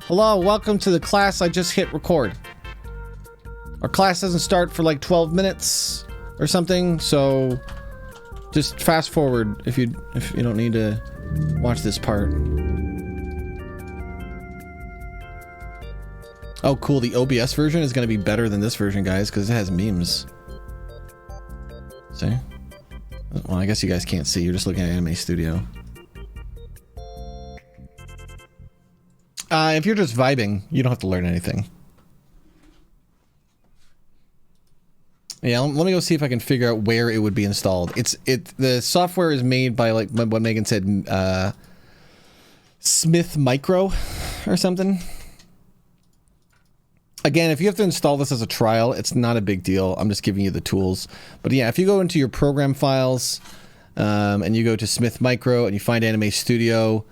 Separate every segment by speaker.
Speaker 1: Hello, welcome to the class I just hit record. Our class doesn't start for like 12 minutes or something, so just fast forward if you don't need to watch this part. Oh, cool. The OBS version is going to be better than this version, guys, because it has memes. See? Well, I guess you guys can't see. You're just looking at Anime Studio. If you're just vibing, you don't have to learn anything. Yeah, let me go see if I can figure out where it would be installed. The software is made by, like what Megan said, Smith Micro or something. Again, if you have to install this as a trial, it's not a big deal. I'm just giving you the tools. But yeah, if you go into your program files and you go to Smith Micro and you find Anime Studio,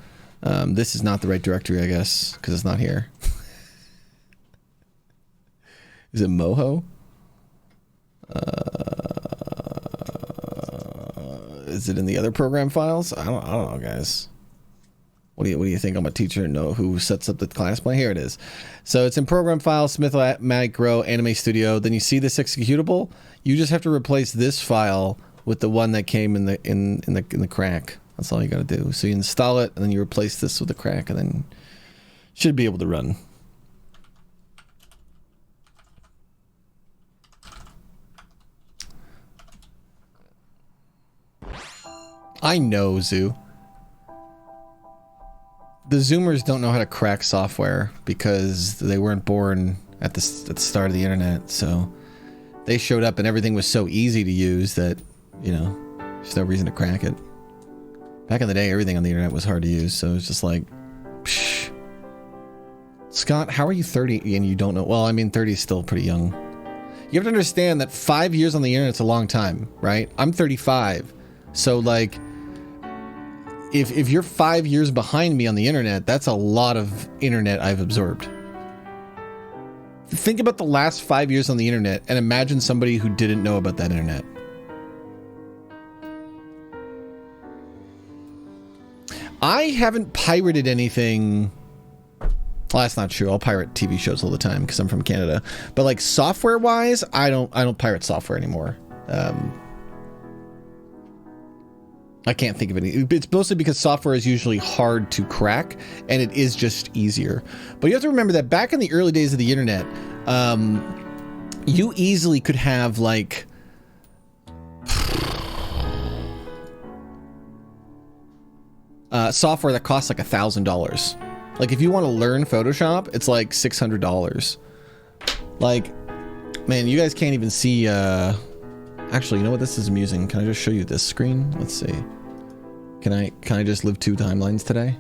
Speaker 1: this is not the right directory, I guess, because it's not here. Is it Moho? Is it in the other program files? I don't know, guys. What do you think? I'm a teacher. No, who sets up the class plan? Here it is. So it's in program files, Smith Micro, Anime Studio. Then you see this executable. You just have to replace this file with the one that came in the crack. That's all you got to do. So you install it, and then you replace this with the crack, and then should be able to run. I know, Zoo. The Zoomers don't know how to crack software because they weren't born at the start of the internet, so they showed up and everything was so easy to use that, you know, there's no reason to crack it. Back in the day, everything on the internet was hard to use, so it's just like, psh. Scott, how are you 30 and you don't know? Well, I mean, 30 is still pretty young. You have to understand that 5 years on the internet's a long time, right? I'm 35, so like, if you're 5 years behind me on the internet, that's a lot of internet I've absorbed. Think about the last 5 years on the internet and imagine somebody who didn't know about that internet. I haven't pirated anything. Well, that's not true. I'll pirate TV shows all the time because I'm from Canada. But like software wise, I don't pirate software anymore. I can't think of any. It's mostly because software is usually hard to crack, and it is just easier. But you have to remember that back in the early days of the internet, you easily could have like software that costs like $1,000. Like if you want to learn Photoshop, it's like $600. Like, man, you guys can't even see. Actually, you know what? This is amusing. Can I just show you this screen? Let's see. Can I just live 2 timelines today?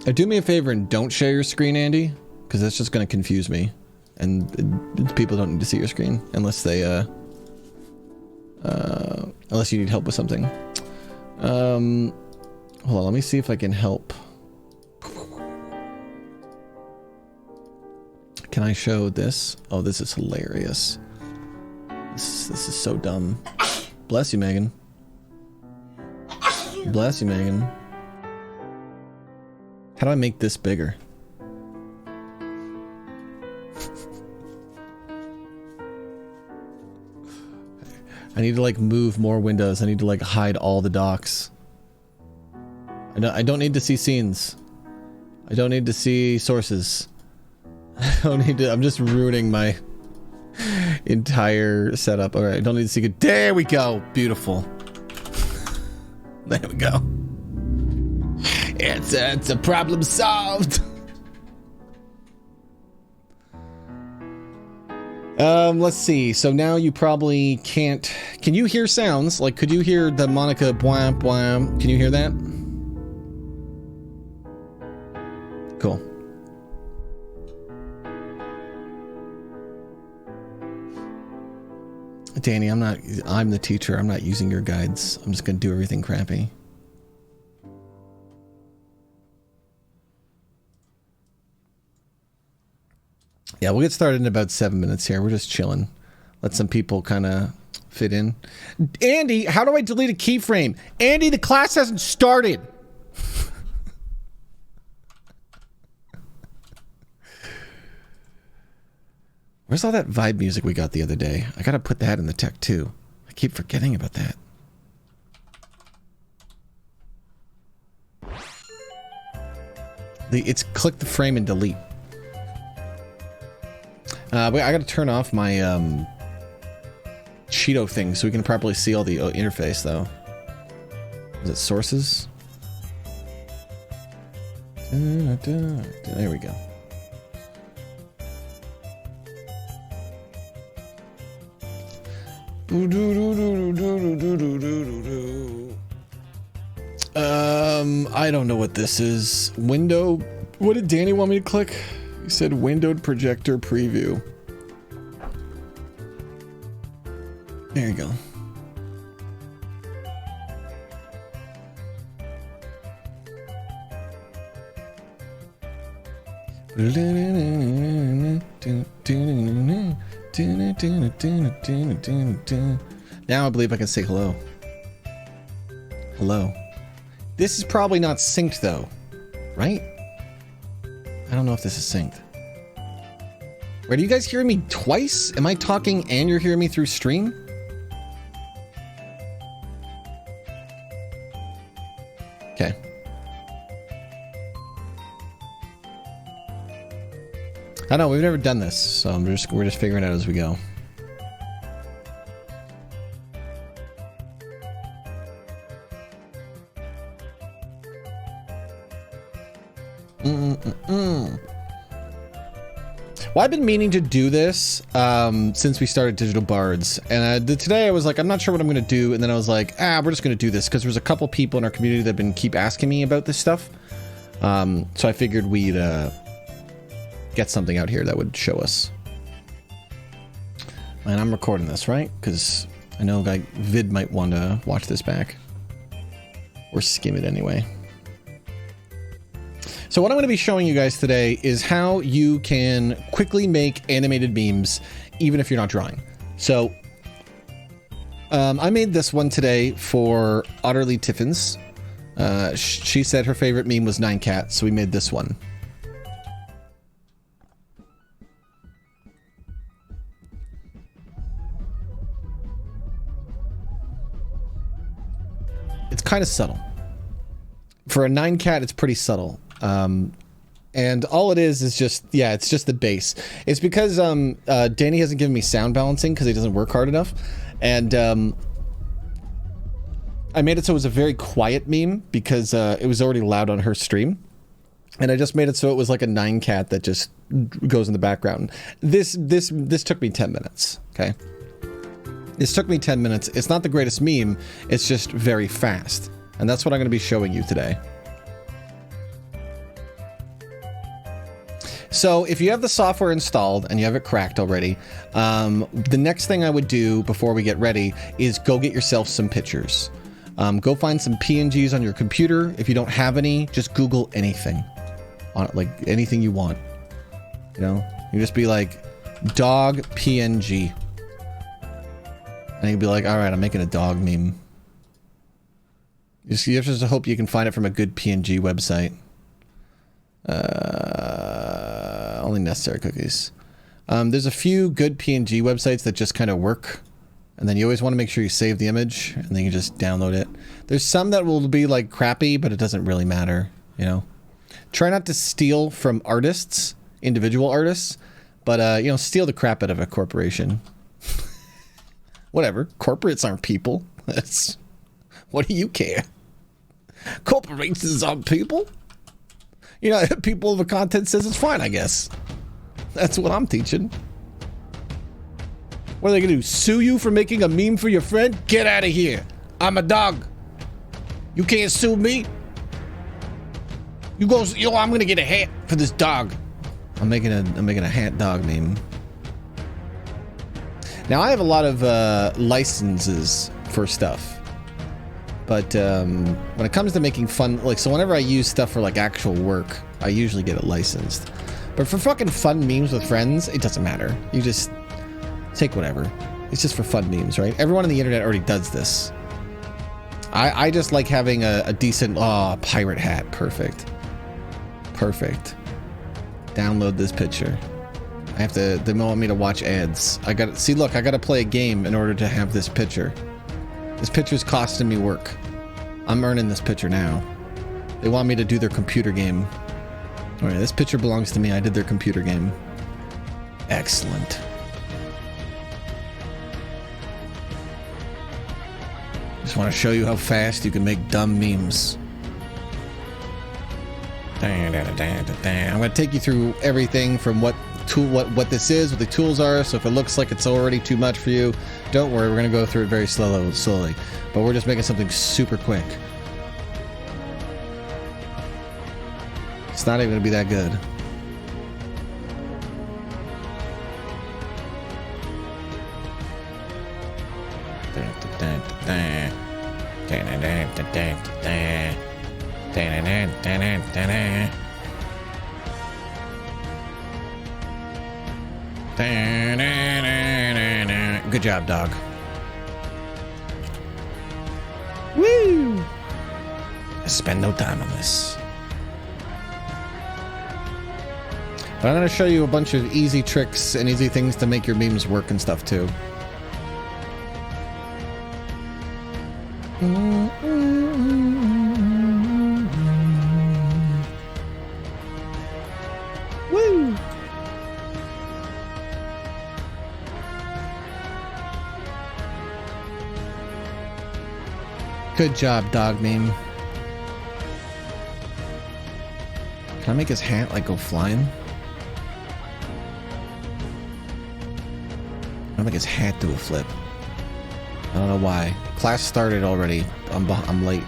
Speaker 1: Do me a favor and don't share your screen, Andy, because that's just going to confuse me, and people don't need to see your screen unless they unless you need help with something. Hold on, let me see if I can help. Can I show this? Oh, this is hilarious. This is so dumb. Bless you, Megan. Bless you, Megan. How do I make this bigger? I need to like move more windows. I need to like hide all the docs. I don't need to see scenes. I don't need to see sources. I don't need to. I'm just ruining my entire setup. All right, I don't need to see good. There we go. Beautiful. There we go. It's a problem solved. Let's see. So now you probably can't. Can you hear sounds? Like, could you hear the Monica bwam bwam? Can you hear that? Cool. Danny, I'm the teacher. I'm not using your guides. I'm just going to do everything crappy. Yeah, we'll get started in about 7 minutes here. We're just chilling. Let some people kind of fit in. Andy, how do I delete a keyframe? Andy, the class hasn't started. Where's all that vibe music we got the other day? I gotta put that in the tech too. I keep forgetting about that. It's click the frame and delete. I gotta turn off my Cheeto thing so we can properly see all the interface though. Is it sources? There we go. I don't know what this is. Window. What did Danny want me to click? He said windowed projector preview. There you go. Now I believe I can say hello. Hello. This is probably not synced though, right? I don't know if this is synced. Wait, are you guys hearing me twice? Am I talking and you're hearing me through stream? Okay. I know we've never done this, so we're just figuring it out as we go. Well, I've been meaning to do this since we started Digital Bards, and today I was like, I'm not sure what I'm going to do, and then I was like, we're just going to do this because there's a couple people in our community that have been keep asking me about this stuff, so I figured we'd get something out here that would show us. And I'm recording this, right? Because I know like Vid might want to watch this back or skim it anyway. So what I'm going to be showing you guys today is how you can quickly make animated memes, even if you're not drawing. So I made this one today for Utterly Tiffins. She said her favorite meme was 9cat, so we made this one. It's kind of subtle. For a 9cat, it's pretty subtle. And all it is just, yeah, it's just the bass. It's because Danny hasn't given me sound balancing because he doesn't work hard enough. And I made it so it was a very quiet meme because it was already loud on her stream. And I just made it so it was like a 9cat that just goes in the background. This took me 10 minutes, okay? This took me 10 minutes. It's not the greatest meme. It's just very fast. And that's what I'm going to be showing you today. So if you have the software installed and you have it cracked already, the next thing I would do before we get ready is go get yourself some pictures. Go find some PNGs on your computer. If you don't have any, just Google anything, like anything you want. You know, you just be like dog PNG, and you'd be like, all right, I'm making a dog meme. You have to hope you can find it from a good PNG website. Only necessary cookies. There's a few good PNG websites that just kind of work, and then you always want to make sure you save the image, and then you just download it. There's some that will be like crappy, but it doesn't really matter, you know. Try not to steal from artists, individual artists, but you know, steal the crap out of a corporation. Whatever. Corporates aren't people. What do you care? Corporations aren't people. You know, people of the content says it's fine, I guess. That's what I'm teaching. What are they gonna do? Sue you for making a meme for your friend? Get out of here. I'm a dog. You can't sue me. You go, yo, I'm gonna get a hat for this dog. I'm making a hat dog meme. Now I have a lot of licenses for stuff. But when it comes to making fun, like, so whenever I use stuff for like actual work, I usually get it licensed. But for fucking fun memes with friends, it doesn't matter. You just take whatever. It's just for fun memes, right? Everyone on the internet already does this. I just like having a decent, pirate hat. Perfect. Perfect. Download this picture. I have to, they want me to watch ads. I gotta, see look, I gotta play a game in order to have this picture. This picture's costing me work. I'm earning this picture now. They want me to do their computer game. Alright, this picture belongs to me. I did their computer game. Excellent. Just want to show you how fast you can make dumb memes. I'm going to take you through everything from what what this is, what the tools are, so if it looks like it's already too much for you, don't worry, we're going to go through it very slowly. But we're just making something super quick. It's not even going to be that good. Good job, dog. Woo! Spend no time on this. But I'm going to show you a bunch of easy tricks and easy things to make your memes work and stuff too. Woo! Good job, dog meme. Can I make his hat like go flying? I make his hat do a flip. I don't know why. Class started already. I'm late.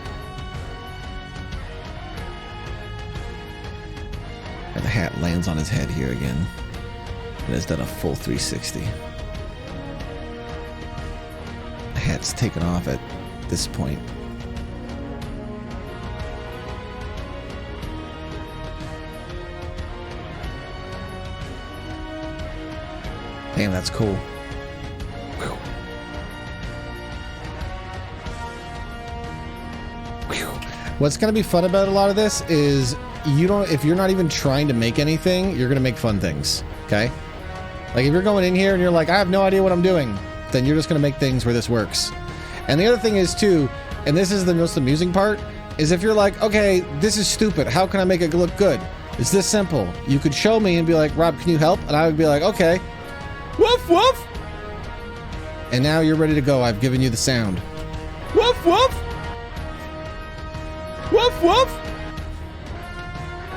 Speaker 1: And the hat lands on his head here again. It has done a full 360. The hat's taken off at this point. Damn, that's cool. What's going to be fun about a lot of this is if you're not even trying to make anything, you're going to make fun things. Okay? Like if you're going in here and you're like, I have no idea what I'm doing, then you're just going to make things where this works. And the other thing is too, and this is the most amusing part, is if you're like, okay, this is stupid. How can I make it look good? It's this simple. You could show me and be like, Rob, can you help? And I would be like, okay. Woof, woof. And now you're ready to go. I've given you the sound. Woof, woof. Woof, woof.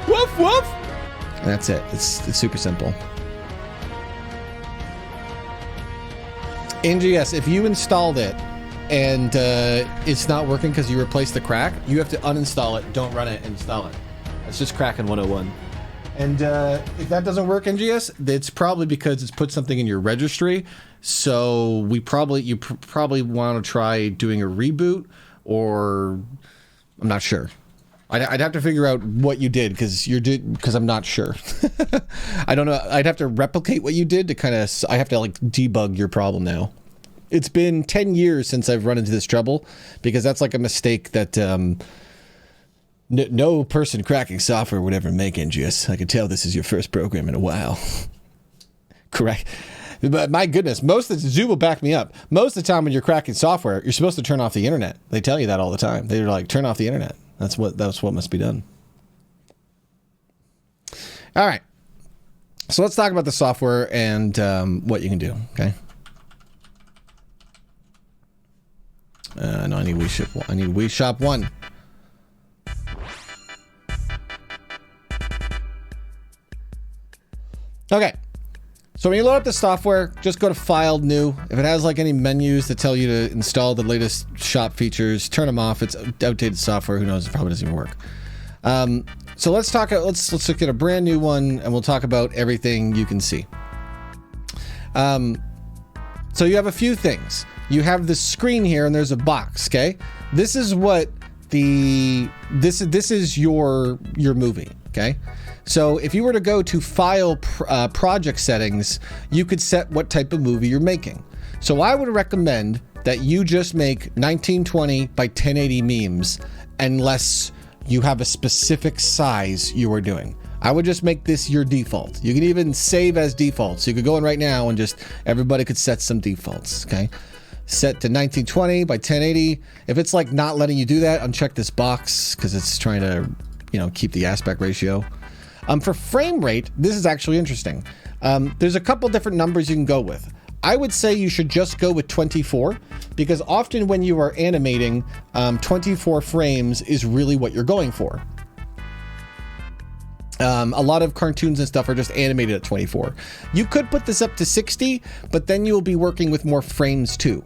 Speaker 1: Woof, woof. And that's it. It's super simple. NGS, if you installed it and it's not working because you replaced the crack, you have to uninstall it, don't run it, and install it. That's just Kraken 101. And if that doesn't work, NGS, it's probably because it's put something in your registry. So you probably want to try doing a reboot, or I'm not sure. I'd have to figure out what you did because I'm not sure. I don't know. I'd have to replicate what you did to I have to like debug your problem now. It's been 10 years since I've run into this trouble because that's like a mistake that no person cracking software would ever make, NGS. I can tell this is your first program in a while. Correct. But my goodness, Zoo will back me up. Most of the time when you're cracking software, you're supposed to turn off the internet. They tell you that all the time. They're like, turn off the internet. That's what must be done. All right. So let's talk about the software and what you can do, okay? No, I need Wii Shop 1. Okay. So when you load up the software, just go to File, New. If it has like any menus that tell you to install the latest shop features, turn them off. It's outdated software. Who knows? It probably doesn't even work. So let's look at a brand new one, and we'll talk about everything you can see. So you have a few things. You have the screen here, and there's a box. Okay, this is what this is your movie. Okay. So if you were to go to File, Project Settings, you could set what type of movie you're making. So I would recommend that you just make 1920 by 1080 memes unless you have a specific size you are doing. I would just make this your default. You can even save as default. So you could go in right now and just, everybody could set some defaults, okay? Set to 1920 by 1080. If it's like not letting you do that, uncheck this box because it's trying to, you know, keep the aspect ratio. For frame rate, this is actually interesting. There's a couple different numbers you can go with. I would say you should just go with 24 because often when you are animating, 24 frames is really what you're going for. A lot of cartoons and stuff are just animated at 24. You could put this up to 60, but then you'll be working with more frames too.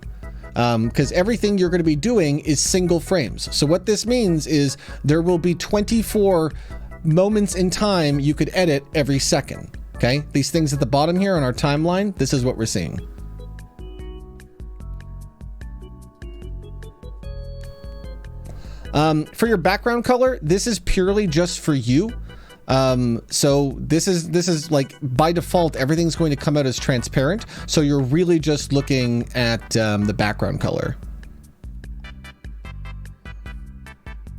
Speaker 1: Because everything you're going to be doing is single frames. So what this means is there will be 24 moments in time you could edit every second. Okay, these things at the bottom here on our timeline, this is what we're seeing. For your background color, this is purely just for you. So this is like by default, everything's going to come out as transparent. So you're really just looking at the background color.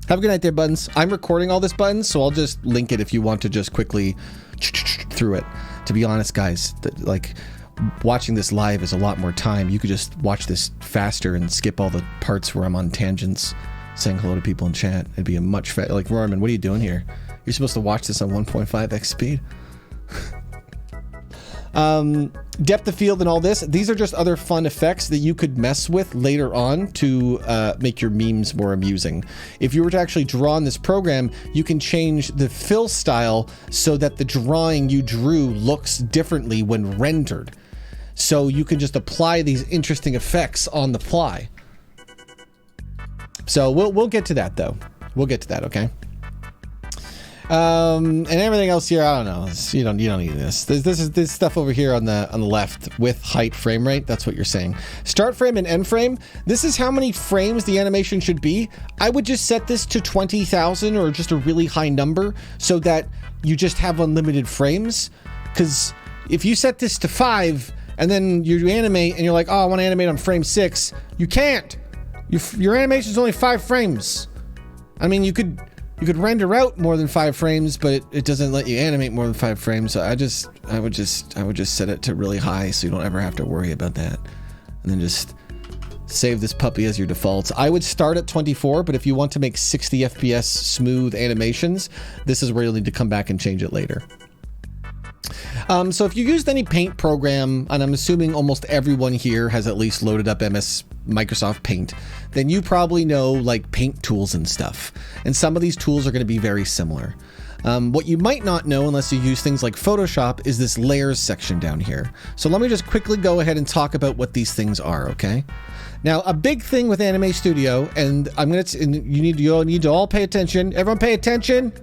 Speaker 1: Have a good night there, Buttons. I'm recording all this, Buttons, so I'll just link it if you want to just quickly through it. To be honest, guys, like watching this live is a lot more time. You could just watch this faster and skip all the parts where I'm on tangents saying hello to people in chat. It'd be a much faster. Like, Roman, what are you doing here? You're supposed to watch this on 1.5x speed. Depth of field and all this, these are just other fun effects that you could mess with later on to make your memes more amusing. If you were to actually draw in this program, you can change the fill style so that the drawing you drew looks differently when rendered. So you can just apply these interesting effects on the fly. So we'll get to that though. We'll get to that, okay? And everything else here, I don't know. You don't need this. This is this stuff over here on the left with height frame rate. That's what you're saying. Start frame and end frame. This is how many frames the animation should be. I would just set this to 20,000 or just a really high number so that you just have unlimited frames. Because if you set this to 5 and then you animate and you're like, oh, I want to animate on frame 6, you can't. Your animation is only 5 frames. I mean, you could render out more than 5 frames, but it doesn't let you animate more than 5 frames. So I would just set it to really high so you don't ever have to worry about that. And then just save this puppy as your default. I would start at 24, but if you want to make 60 FPS smooth animations, this is where you'll need to come back and change it later. So if you used any paint program, and I'm assuming almost everyone here has at least loaded up Microsoft Paint, then you probably know like paint tools and stuff. And some of these tools are going to be very similar. What you might not know unless you use things like Photoshop is this layers section down here. So let me just quickly go ahead and talk about what these things are, okay? Now, a big thing with Anime Studio, and you need to all pay attention. Everyone pay attention.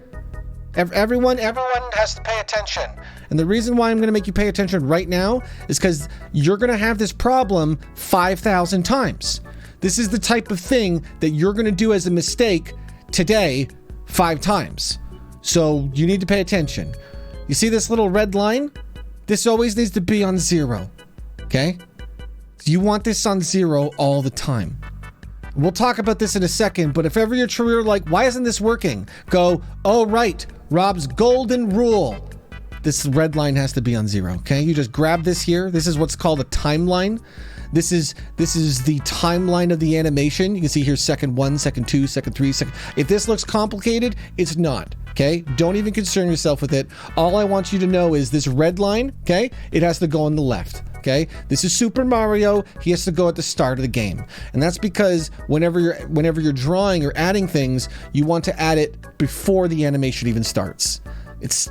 Speaker 1: Everyone has to pay attention. And the reason why I'm going to make you pay attention right now is because you're going to have this problem 5,000 times. This is the type of thing that you're going to do as a mistake today 5 times. So you need to pay attention. You see this little red line? This always needs to be on 0. Okay? You want this on 0 all the time. We'll talk about this in a second, but if ever you're like, why isn't this working? Go, oh, right. Rob's golden rule. This red line has to be on 0, okay? You just grab this here. This is what's called a timeline. This is the timeline of the animation. You can see here second 1, second 2, second 3, second. If this looks complicated, it's not, okay? Don't even concern yourself with it. All I want you to know is this red line, okay? It has to go on the left. Okay, this is Super Mario. He has to go at the start of the game, and that's because whenever you're drawing or adding things, you want to add it before the animation even starts. It's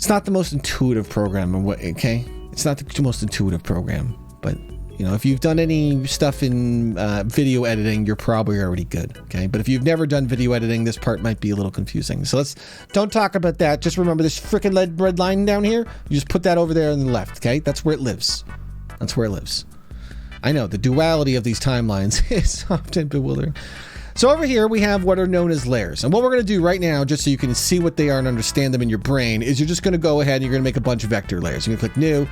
Speaker 1: not the most intuitive program, okay? It's not the most intuitive program, but you know, if you've done any stuff in video editing, you're probably already good, okay? But if you've never done video editing, this part might be a little confusing. So don't talk about that. Just remember this freaking red line down here. You just put that over there on the left, okay? That's where it lives. That's where it lives. I know, the duality of these timelines is often bewildering. So over here, we have what are known as layers. And what we're going to do right now, just so you can see what they are and understand them in your brain, is you're just going to go ahead and you're going to make a bunch of vector layers. You're going to click new,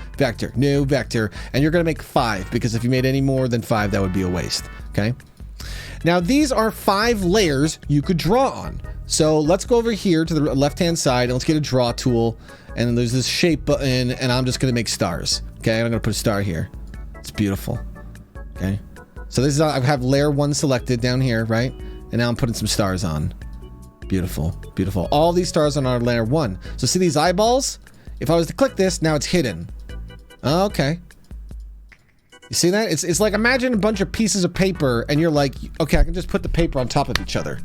Speaker 1: vector, and you're going to make 5, because if you made any more than 5, that would be a waste, okay? Now, these are 5 layers you could draw on. So let's go over here to the left-hand side and let's get a draw tool. And then there's this shape button and I'm just going to make stars. Okay, I'm going to put a star here. It's beautiful. Okay. So this is, I have layer 1 selected down here, right? And now I'm putting some stars on. Beautiful, beautiful. All these stars are on layer 1. So see these eyeballs? If I was to click this, now it's hidden. Okay. You see that? It's like, imagine a bunch of pieces of paper and you're like, okay, I can just put the paper on top of each other.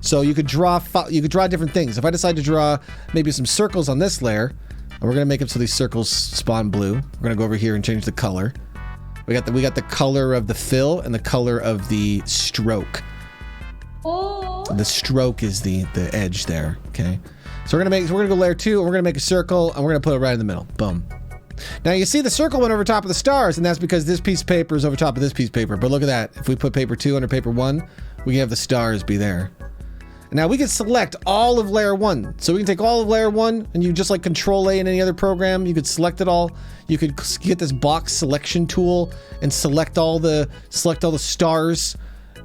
Speaker 1: So you could draw different things. If I decide to draw maybe some circles on this layer, and we're gonna make it so these circles spawn blue. We're gonna go over here and change the color. We got the color of the fill and the color of the stroke.
Speaker 2: Oh.
Speaker 1: The stroke is the edge there. Okay. So we're gonna go layer 2 and we're gonna make a circle and we're gonna put it right in the middle. Boom. Now you see the circle went over top of the stars, and that's because this piece of paper is over top of this piece of paper. But look at that. If we put paper 2 under paper 1, we can have the stars be there. Now we can select all of layer 1. So we can take all of layer 1 and you just like Control A in any other program, you could select it all. You could get this box selection tool and select all the stars,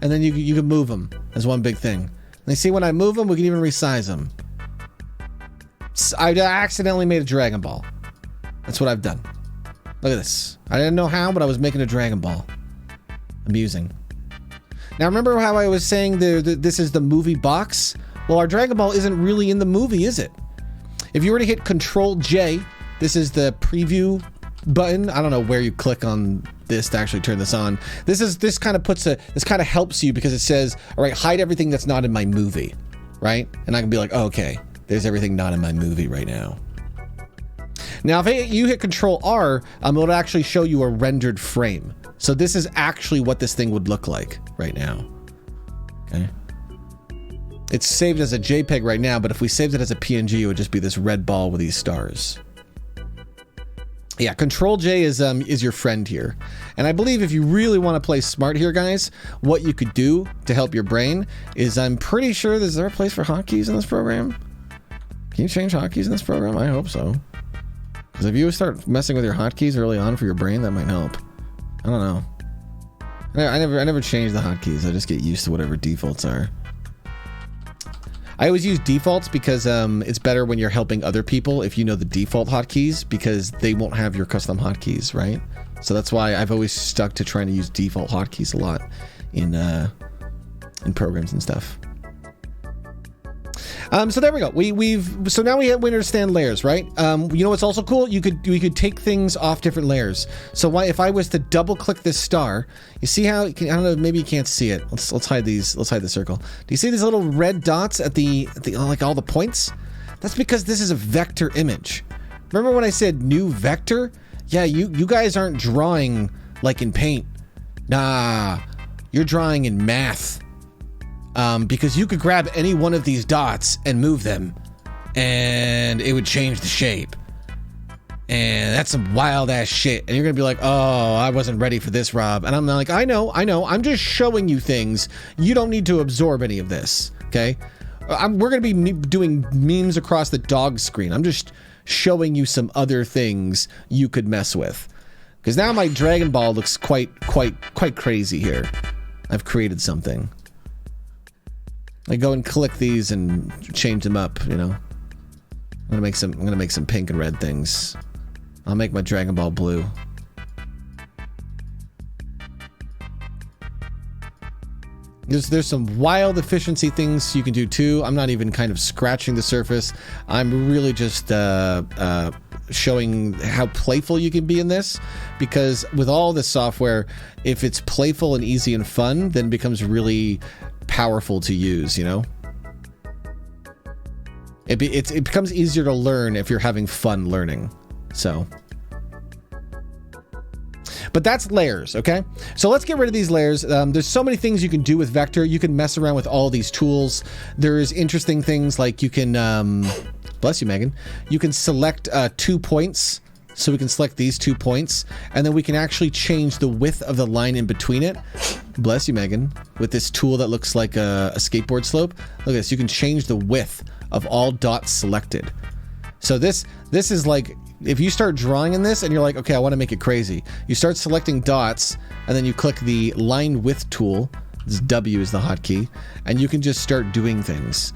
Speaker 1: and then you can move them as one big thing. And you see when I move them, we can even resize them. I accidentally made a Dragon Ball. That's what I've done. Look at this. I didn't know how, but I was making a Dragon Ball. Amusing. Now remember how I was saying this is the movie box? Well, our Dragon Ball isn't really in the movie, is it? If you were to hit Control J, this is the preview button. I don't know where you click on this to actually turn this on. This kind of helps you because it says, all right, hide everything that's not in my movie, right? And I can be like, oh, okay, there's everything not in my movie right now. Now, if you hit Control R, it'll actually show you a rendered frame. So this is actually what this thing would look like right now. Okay. It's saved as a JPEG right now, but if we saved it as a PNG, it would just be this red ball with these stars. Yeah, Control J is your friend here. And I believe if you really want to play smart here, guys, what you could do to help your brain is, I'm pretty sure, is there a place for hotkeys in this program? Can you change hotkeys in this program? I hope so. Because if you start messing with your hotkeys early on for your brain, that might help. I don't know. I never change the hotkeys. I just get used to whatever defaults are. I always use defaults because it's better when you're helping other people if you know the default hotkeys, because they won't have your custom hotkeys, right? So that's why I've always stuck to trying to use default hotkeys a lot in programs and stuff. So there we go. So now we understand layers, right? You know what's also cool? We could take things off different layers. So if I was to double click this star, you see how I don't know, maybe you can't see it. Let's hide these. Let's hide the circle. Do you see these little red dots at the like all the points? That's because this is a vector image. Remember when I said new vector? Yeah, you guys aren't drawing like in Paint. Nah, you're drawing in math. Because you could grab any one of these dots and move them and it would change the shape. And that's some wild ass shit. And you're gonna be like, oh, I wasn't ready for this, Rob. And I'm like, I know. I'm just showing you things. You don't need to absorb any of this, okay? We're gonna be doing memes across the dog screen. I'm just showing you some other things you could mess with. Because now my Dragon Ball looks quite crazy here. I've created something. I go and click these and change them up, you know. I'm gonna make some pink and red things. I'll make my Dragon Ball blue. There's some wild efficiency things you can do too. I'm not even kind of scratching the surface. I'm really just showing how playful you can be in this, because with all this software, if it's playful and easy and fun, then it becomes really powerful to use, you know? It becomes easier to learn if you're having fun learning. So, but that's layers, okay? So let's get rid of these layers. There's so many things you can do with Vector. You can mess around with all these tools. There's interesting things like you can, bless you, Megan. You can select 2 points. So we can select these 2 points, and then we can actually change the width of the line in between it. Bless you, Megan. With this tool that looks like a skateboard slope. Look at this. You can change the width of all dots selected. So this is like, if you start drawing in this and you're like, okay, I want to make it crazy. You start selecting dots, and then you click the line width tool. This W is the hotkey, and you can just start doing things.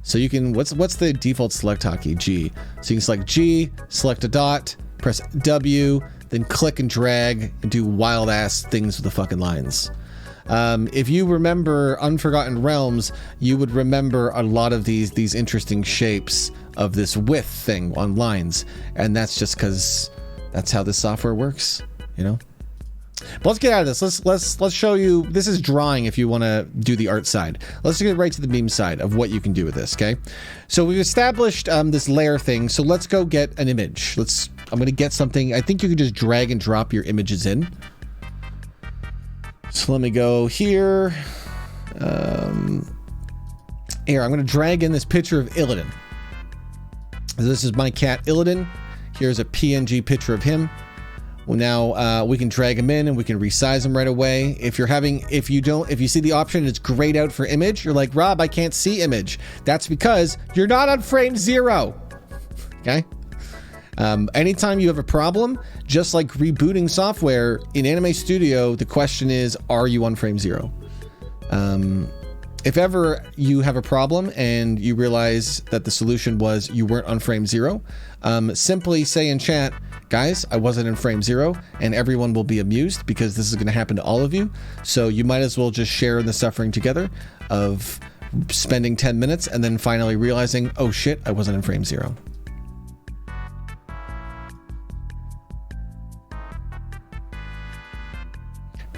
Speaker 1: So you can, what's the default select hotkey? G. So you can select G, select a dot, press W, then click and drag and do wild ass things with the fucking lines. If you remember Unforgotten Realms, you would remember a lot of these interesting shapes of this width thing on lines, and that's just because that's how this software works, you know. But let's get out of this. Let's show you. This is drawing if you want to do the art side. Let's get right to the meme side of what you can do with this. Okay, so we've established this layer thing. So let's go get an image. I'm gonna get something. I think you can just drag and drop your images in. So let me go here. Here, I'm going to drag in this picture of Illidan. This is my cat Illidan. Here's a PNG picture of him. Well, now we can drag him in and we can resize him right away. If you see the option, it's grayed out for image. You're like, Rob, I can't see image. That's because you're not on frame 0. Okay. Anytime you have a problem, just like rebooting software in Anime Studio, the question is, are you on frame 0? If ever you have a problem and you realize that the solution was you weren't on frame 0, simply say in chat, guys, I wasn't in frame 0, and everyone will be amused because this is going to happen to all of you. So you might as well just share in the suffering together of spending 10 minutes and then finally realizing, oh shit, I wasn't in frame 0.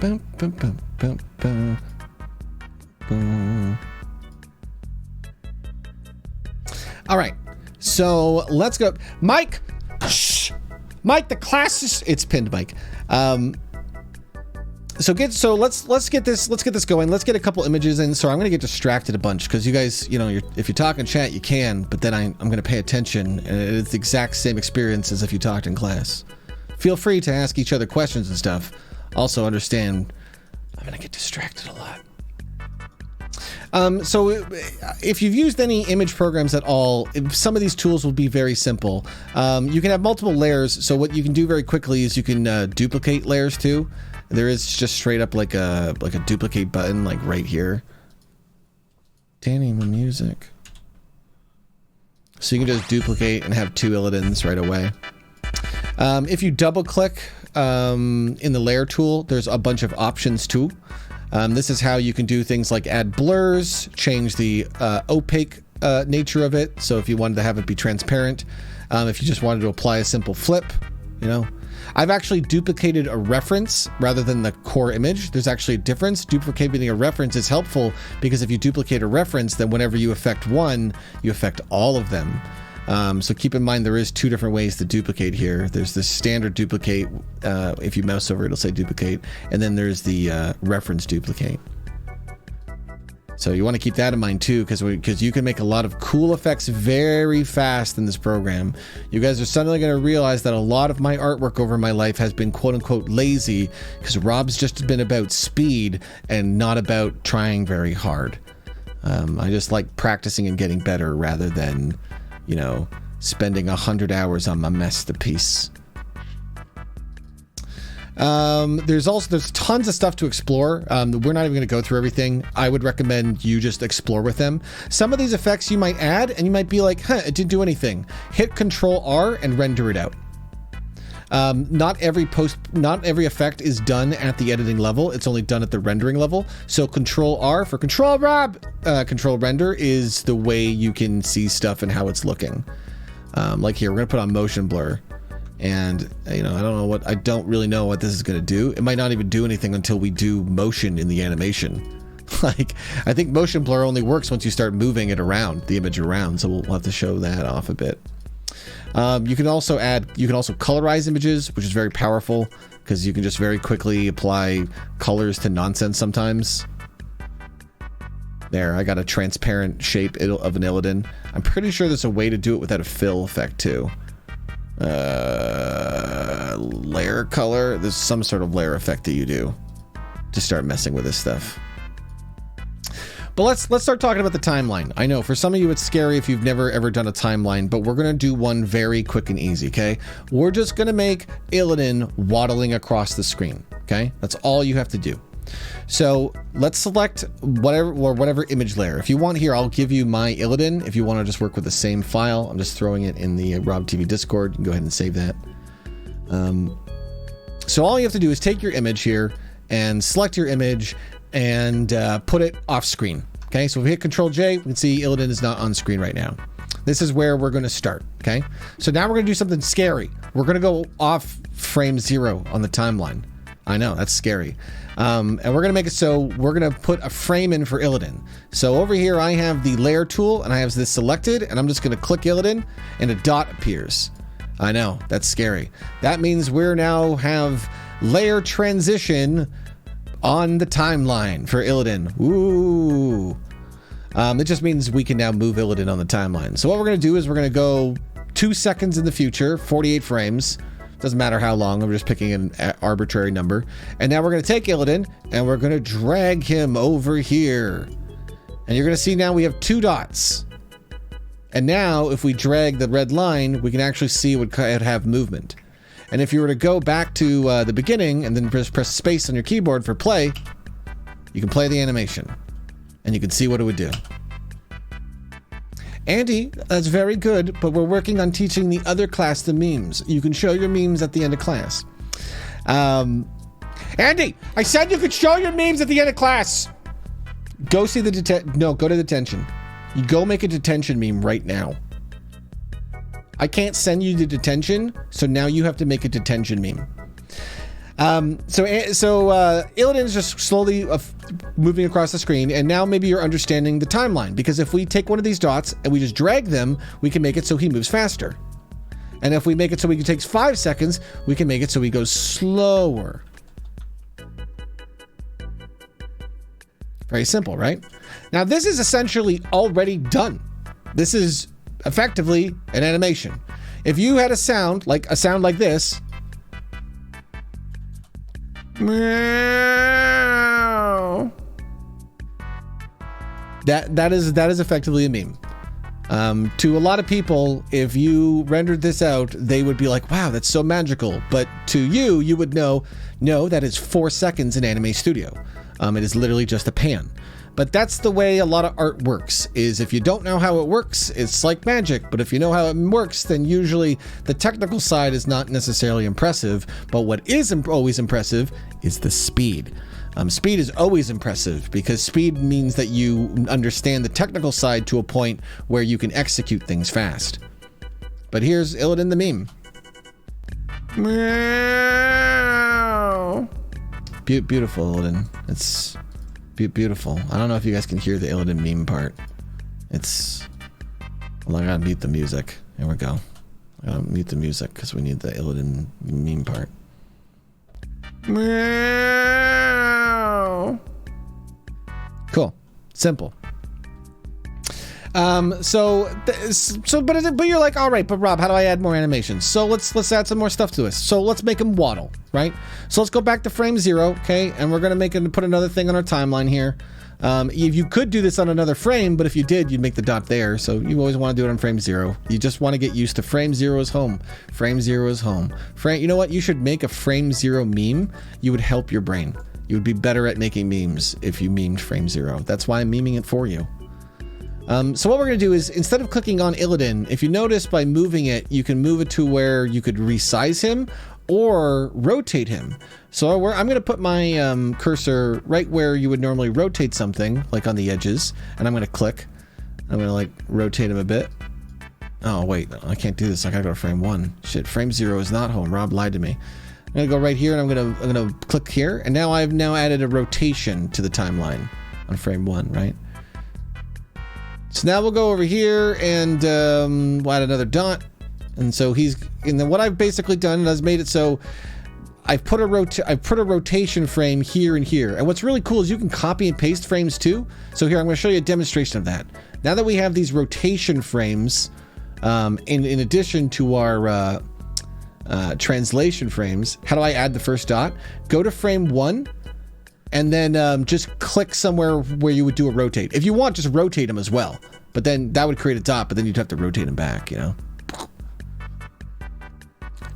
Speaker 1: Bum, bum, bum, bum, bum, bum. All right, so let's go. Mike, shh. Mike, the class is, it's pinned, Mike. So let's get this going. Let's get a couple images in. So I'm gonna get distracted a bunch because you guys, you know, if you talk in chat, you can, but then I'm gonna pay attention, and it's the exact same experience as if you talked in class. Feel free to ask each other questions and stuff. Also understand, I'm gonna get distracted a lot. So if you've used any image programs at all, some of these tools will be very simple. You can have multiple layers. So what you can do very quickly is you can duplicate layers too. There is just straight up like a duplicate button, like right here. Danny, my music. So you can just duplicate and have 2 Illidans right away. If you double click in the layer tool, there's a bunch of options too. This is how you can do things like add blurs, change the opaque nature of it. So if you wanted to have it be transparent, if you just wanted to apply a simple flip, you know. I've actually duplicated a reference rather than the core image. There's actually a difference. Duplicating a reference is helpful because if you duplicate a reference, then whenever you affect one, you affect all of them. So keep in mind there is 2 different ways to duplicate here. There's the standard duplicate. If you mouse over, it'll say duplicate. And then there's the reference duplicate. So you want to keep that in mind too, because you can make a lot of cool effects very fast in this program. You guys are suddenly going to realize that a lot of my artwork over my life has been quote unquote lazy because Rob's just been about speed and not about trying very hard. I just like practicing and getting better rather than, you know, spending 100 hours on my masterpiece. There's tons of stuff to explore. We're not even going to go through everything. I would recommend you just explore with them. Some of these effects you might add and you might be like, it didn't do anything. Hit Control R and render it out. Not every effect is done at the editing level. It's only done at the rendering level. So Control R for Control Rob, Control Render is the way you can see stuff and how it's looking. Like here, we're gonna put on motion blur, and you know, I don't really know what this is gonna do. It might not even do anything until we do motion in the animation. Like, I think motion blur only works once you start moving it around, the image around. So we'll have to show that off a bit. You can also colorize images, which is very powerful because you can just very quickly apply colors to nonsense sometimes. There, I got a transparent shape of an Illidan. I'm pretty sure there's a way to do it without a fill effect too. Layer color, there's some sort of layer effect that you do to start messing with this stuff. But let's start talking about the timeline. I know for some of you it's scary if you've never ever done a timeline, but we're gonna do one very quick and easy, okay? We're just gonna make Illidan waddling across the screen, okay? That's all you have to do. So let's select whatever image layer. If you want here, I'll give you my Illidan. If you want to just work with the same file, I'm just throwing it in the Rob TV Discord. You can go ahead and save that. So all you have to do is take your image here and select your image and put it off screen. Okay, so if we hit Control J, we can see Illidan is not on screen right now. This is where we're going to start. Okay, so now we're going to do something scary. We're going to go off frame 0 on the timeline. I know, that's scary. And we're going to make it so we're going to put a frame in for Illidan. So over here, I have the layer tool and I have this selected, and I'm just going to click Illidan and a dot appears. I know, that's scary. That means we're now have layer transition on the timeline for Illidan. Ooh. It just means we can now move Illidan on the timeline. So what we're going to do is we're going to go 2 seconds in the future, 48 frames. Doesn't matter how long, I'm just picking an arbitrary number. And now we're going to take Illidan and we're going to drag him over here. And you're going to see now we have 2 dots. And now if we drag the red line, we can actually see it would have movement. And if you were to go back to the beginning and then press space on your keyboard for play, you can play the animation. And you can see what it would do. Andy, that's very good, but we're working on teaching the other class the memes. You can show your memes at the end of class. Andy, I said you could show your memes at the end of class. Go see the go to detention. You go make a detention meme right now. I can't send you to detention, so now you have to make a detention meme. So Illidan is just slowly moving across the screen, and now maybe you're understanding the timeline, because if we take one of these dots and we just drag them, we can make it so he moves faster. And if we make it so he takes 5 seconds, we can make it so he goes slower. Very simple, right? Now this is essentially already done. This is effectively an animation. If you had a sound like this, that is effectively a meme. To a lot of people, if you rendered this out, they would be like, wow, that's so magical. But to you, you would know, no, that is 4 seconds in Anime Studio. It is literally just a pan. But that's the way a lot of art works, is if you don't know how it works, it's like magic. But if you know how it works, then usually the technical side is not necessarily impressive. But what is always impressive is the speed. Speed is always impressive because speed means that you understand the technical side to a point where you can execute things fast. But here's Illidan the meme. Beautiful, Illidan. It's beautiful. I don't know if you guys can hear the Illidan meme part. It's... Well, I gotta mute the music. Here we go. I gotta mute the music because we need the Illidan meme part. Cool. Simple. But you're like, all right, but Rob, how do I add more animations? So let's add some more stuff to this. So let's make him waddle, right? So let's go back to frame 0, okay? And we're gonna put another thing on our timeline here. If you could do this on another frame, but if you did, you'd make the dot there. So you always want to do it on frame 0. You just want to get used to frame 0 is home. Frame 0 is home. You know what? You should make a frame 0 meme. You would help your brain. You would be better at making memes if you memed frame 0. That's why I'm meming it for you. So what we're going to do is, instead of clicking on Illidan, if you notice by moving it, you can move it to where you could resize him or rotate him. So I'm going to put my cursor right where you would normally rotate something, like on the edges, and I'm going to click. I'm going to like rotate him a bit. Oh wait, I can't do this. I gotta go to frame 1. Shit, frame 0 is not home. Rob lied to me. I'm gonna go right here, and I'm gonna click here, and now I've added a rotation to the timeline on frame 1, right? So now we'll go over here and we'll add another dot. And so and then what I've basically done is made it so I've put a rotation frame here and here. And what's really cool is you can copy and paste frames too. So here, I'm going to show you a demonstration of that. Now that we have these rotation frames, in addition to our translation frames, how do I add the first dot? Go to frame 1. And then just click somewhere where you would do a rotate. If you want, just rotate them as well. But then that would create a dot, but then you'd have to rotate them back, you know?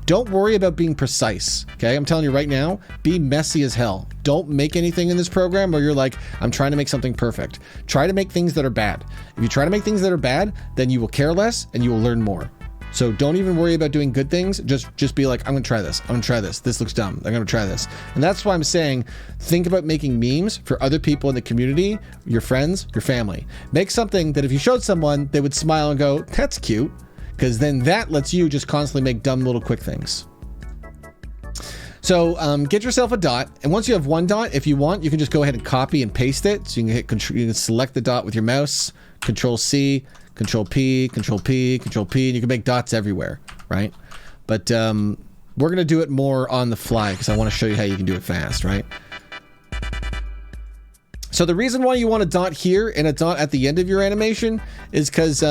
Speaker 1: Don't worry about being precise, okay? I'm telling you right now, be messy as hell. Don't make anything in this program where you're like, I'm trying to make something perfect. Try to make things that are bad. If you try to make things that are bad, then you will care less and you will learn more. So don't even worry about doing good things. Just be like, I'm gonna try this. I'm gonna try this. This looks dumb. I'm gonna try this. And that's why I'm saying, think about making memes for other people in the community, your friends, your family. Make something that if you showed someone, they would smile and go, that's cute. Because then that lets you just constantly make dumb little quick things. So get yourself a dot. And once you have one dot, if you want, you can just go ahead and copy and paste it. So you can hit control, you can select the dot with your mouse, Control C, Control P, Control P, Control P, and you can make dots everywhere, right? But we're gonna do it more on the fly because I want to show you how you can do it fast, right? So the reason why you want a dot here and a dot at the end of your animation is because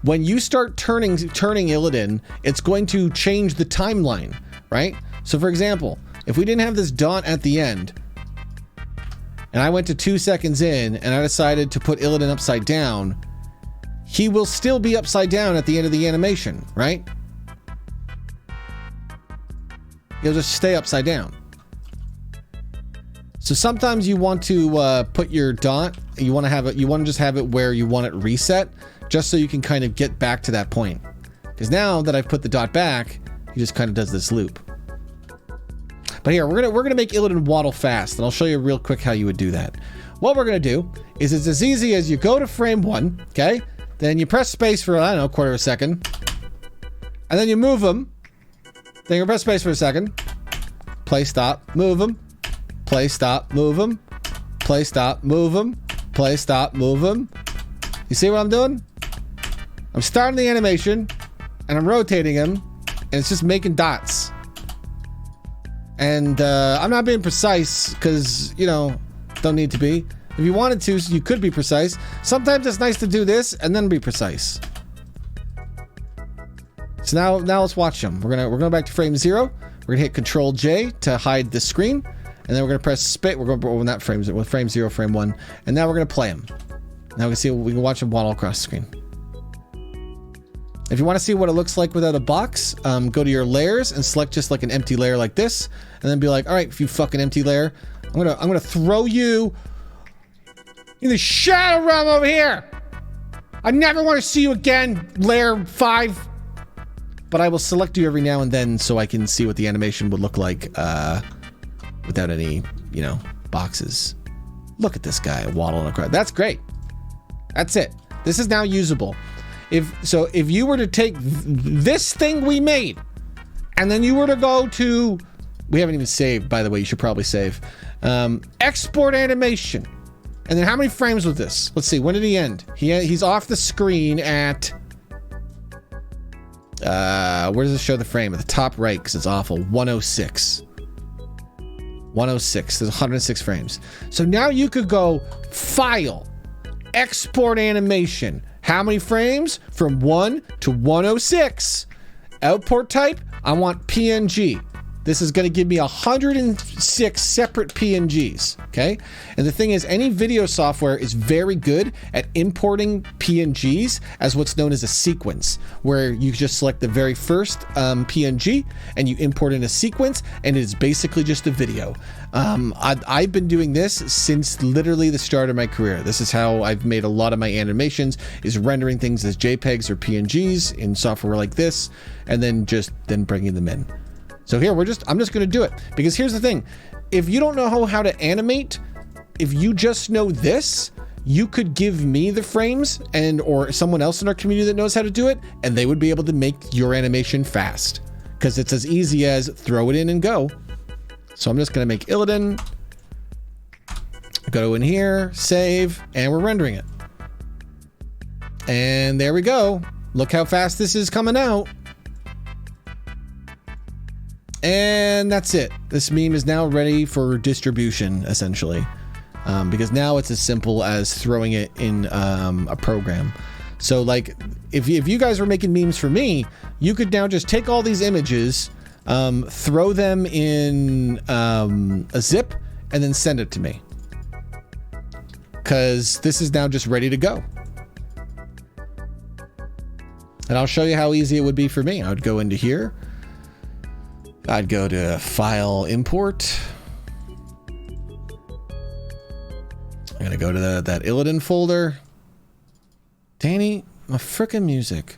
Speaker 1: when you start turning Illidan, it's going to change the timeline, right? So for example, if we didn't have this dot at the end, and I went to 2 seconds in, and I decided to put Illidan upside down, he will still be upside down at the end of the animation, right? He'll just stay upside down. So sometimes you want to put your dot, you want to just have it where you want it reset, just so you can kind of get back to that point. Because now that I've put the dot back, he just kind of does this loop. But here, we're gonna make Illidan waddle fast, and I'll show you real quick how you would do that. What we're gonna do is it's as easy as you go to frame 1, okay? Then you press space for, I don't know, a quarter of a second. And then you move them. Then you press space for a second. Play, stop, move them. Play, stop, move them. Play, stop, move them. Play, stop, move them. You see what I'm doing? I'm starting the animation, and I'm rotating him, and it's just making dots. And I'm not being precise, because, you know, don't need to be. If you wanted to, you could be precise. Sometimes it's nice to do this and then be precise. So now let's watch them. We're going back to frame 0. We're gonna hit Control J to hide the screen, and then we're gonna press space. We're going well, not frames. With frame 0, frame 1, and now we're gonna play them. Now we can see we can watch them waddle across the screen. If you want to see what it looks like without a box, go to your layers and select just like an empty layer like this, and then be like, all right, if you fucking empty layer, I'm gonna throw you in the shadow realm over here. I never want to see you again, layer 5. But I will select you every now and then so I can see what the animation would look like without any, you know, boxes. Look at this guy waddling across. That's great. That's it. This is now usable. If you were to take this thing we made, and then you were to go to, we haven't even saved, by the way, you should probably save. Export animation. And then how many frames was this? Let's see, when did he end? He's off the screen at, where does it show the frame? At the top right, because it's awful. 106. 106. There's 106 frames. So now you could go File, Export Animation. How many frames? From 1 to 106. Output type, I want PNG. This is going to give me 106 separate PNGs, okay? And the thing is, any video software is very good at importing PNGs as what's known as a sequence, where you just select the very first PNG and you import in a sequence, and it is basically just a video. I've been doing this since literally the start of my career. This is how I've made a lot of my animations, is rendering things as JPEGs or PNGs in software like this, and then bringing them in. So here, I'm just going to do it, because here's the thing. If you don't know how to animate, if you just know this, you could give me the frames or someone else in our community that knows how to do it, and they would be able to make your animation fast, because it's as easy as throw it in and go. So I'm just going to make Illidan, go in here, save, and we're rendering it. And there we go. Look how fast this is coming out. And that's it. This meme is now ready for distribution, essentially, because now it's as simple as throwing it in a program. So, like, if you guys were making memes for me, you could now just take all these images, throw them in a zip, and then send it to me, because this is now just ready to go. And I'll show you how easy it would be for me. I would go into here. I'd go to File, Import. I'm gonna go to that Illidan folder. Danny, my frickin' music.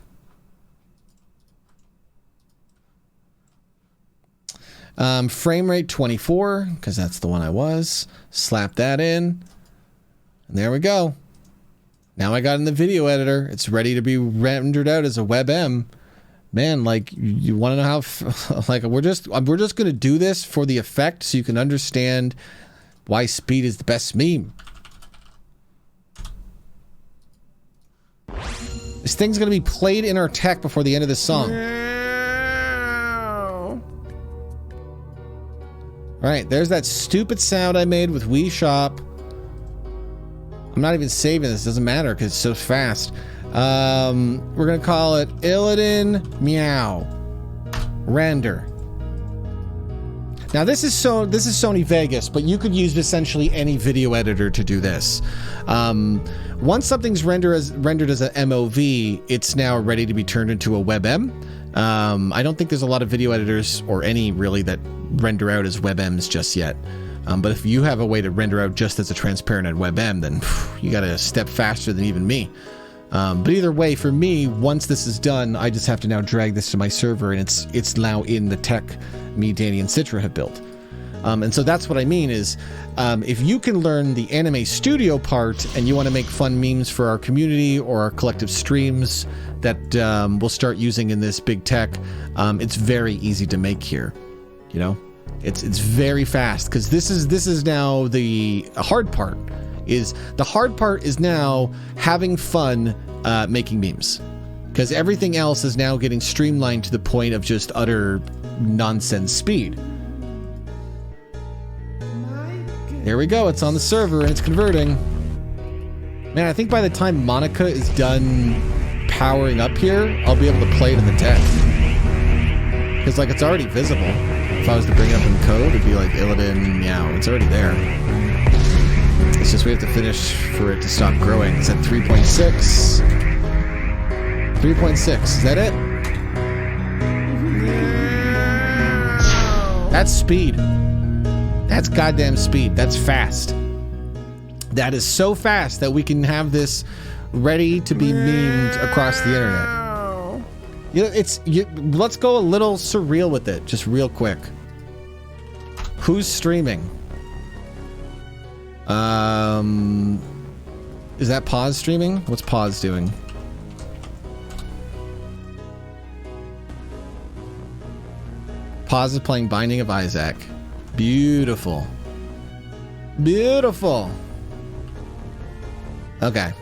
Speaker 1: Frame rate 24, because that's the one I was. Slap that in. And there we go. Now I got in the video editor. It's ready to be rendered out as a WebM. Man, like, you want to know how, like, we're just going to do this for the effect so you can understand why speed is the best meme. This thing's going to be played in our tech before the end of this song. All right, there's that stupid sound I made with Wii Shop. I'm not even saving this. It doesn't matter because it's so fast. We're going to call it Illidan Meow. Render. Now this is Sony Vegas, but you could use essentially any video editor to do this. Once something's rendered as an MOV, it's now ready to be turned into a WebM. I don't think there's a lot of video editors, or any really, that render out as WebMs just yet. But if you have a way to render out just as a transparent and WebM, then you got a step faster than even me. But either way, for me, once this is done, I just have to now drag this to my server, and it's now in the tech me, Danny, and Citra have built. And so that's what I mean is, if you can learn the Anime Studio part and you want to make fun memes for our community or our collective streams that we'll start using in this big tech, it's very easy to make here. You know, it's very fast, because this is now the hard part. The hard part is now having fun making memes, because everything else is now getting streamlined to the point of just utter nonsense speed. There we go. It's on the server and it's converting. Man, I think by the time Monica is done powering up here, I'll be able to play it in the tech. Because, like, it's already visible. If I was to bring it up in code, it'd be like Illidan Meow. It's already there. It's just we have to finish for it to stop growing. It's at 3.6. 3.6. Is that it? That's speed. That's goddamn speed. That's fast. That is so fast that we can have this ready to be memed across the internet. You know, let's go a little surreal with it, just real quick. Who's streaming? Is that Pause streaming? What's Pause doing? Pause is playing Binding of Isaac. Beautiful. Beautiful. Okay.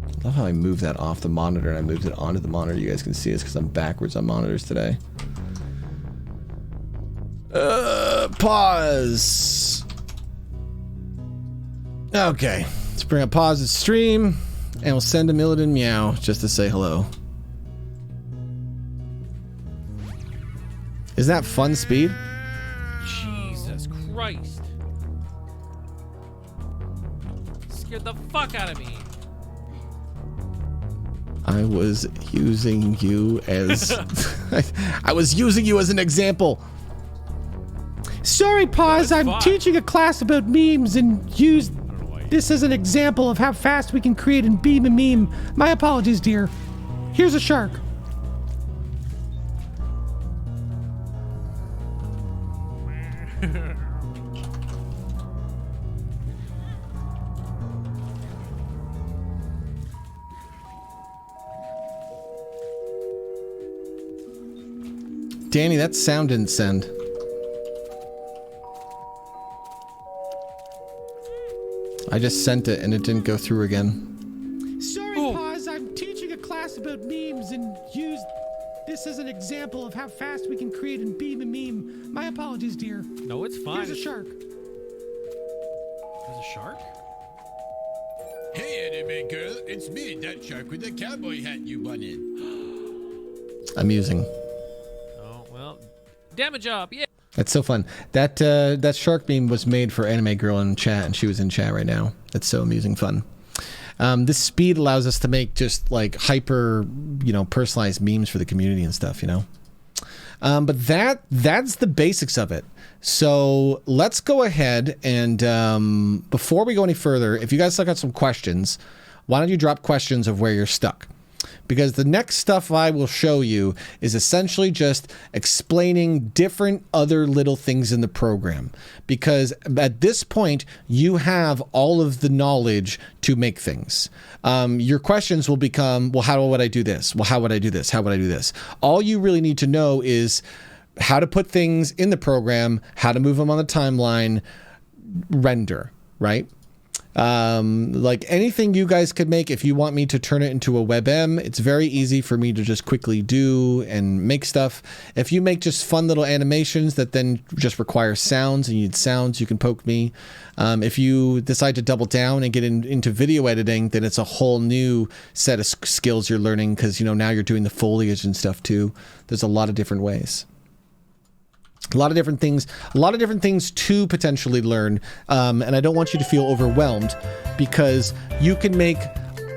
Speaker 1: I love how I moved that off the monitor and I moved it onto the monitor. You guys can see this because I'm backwards on monitors today. Pause. Okay. Let's bring up Pause's stream and we'll send him Illidan Meow just to say hello. Is that fun speed?
Speaker 3: Jesus Christ. Scared the fuck out of me.
Speaker 1: I was using you as I was using you as an example. Sorry, Pause. I'm teaching a class about memes and use this as an example of how fast we can create and beam a meme. My apologies, dear. Here's a shark. Danny, that sound didn't send. I just sent it and it didn't go through again. Sorry, Pause. I'm teaching a class about memes and use this as an example of how fast we can create and beam a meme. My apologies, dear.
Speaker 3: No, it's fine.
Speaker 1: Here's a shark.
Speaker 3: There's a shark?
Speaker 4: Hey, anime girl, it's me, that shark with the cowboy hat you wanted.
Speaker 1: Amusing.
Speaker 3: Oh, well, damage up, yeah.
Speaker 1: That's so fun. That shark meme was made for Anime Girl in chat, and she was in chat right now. That's so amusing fun. This speed allows us to make just like hyper, personalized memes for the community and stuff, But that's the basics of it. So let's go ahead and before we go any further, if you guys still got some questions, why don't you drop questions of where you're stuck? Because the next stuff I will show you is essentially just explaining different other little things in the program. Because at this point, you have all of the knowledge to make things. Your questions will become, well, how would I do this? Well, how would I do this? How would I do this? All you really need to know is how to put things in the program, how to move them on the timeline, render, right? Like anything you guys could make, if you want me to turn it into a WebM, it's very easy for me to just quickly do and make stuff. If you make just fun little animations that then just require sounds and you need sounds, you can poke me. If you decide to double down and get into video editing, then it's a whole new set of skills you're learning because, now you're doing the foliage and stuff too. There's a lot of different ways. A lot of different things to potentially learn. And I don't want you to feel overwhelmed because you can make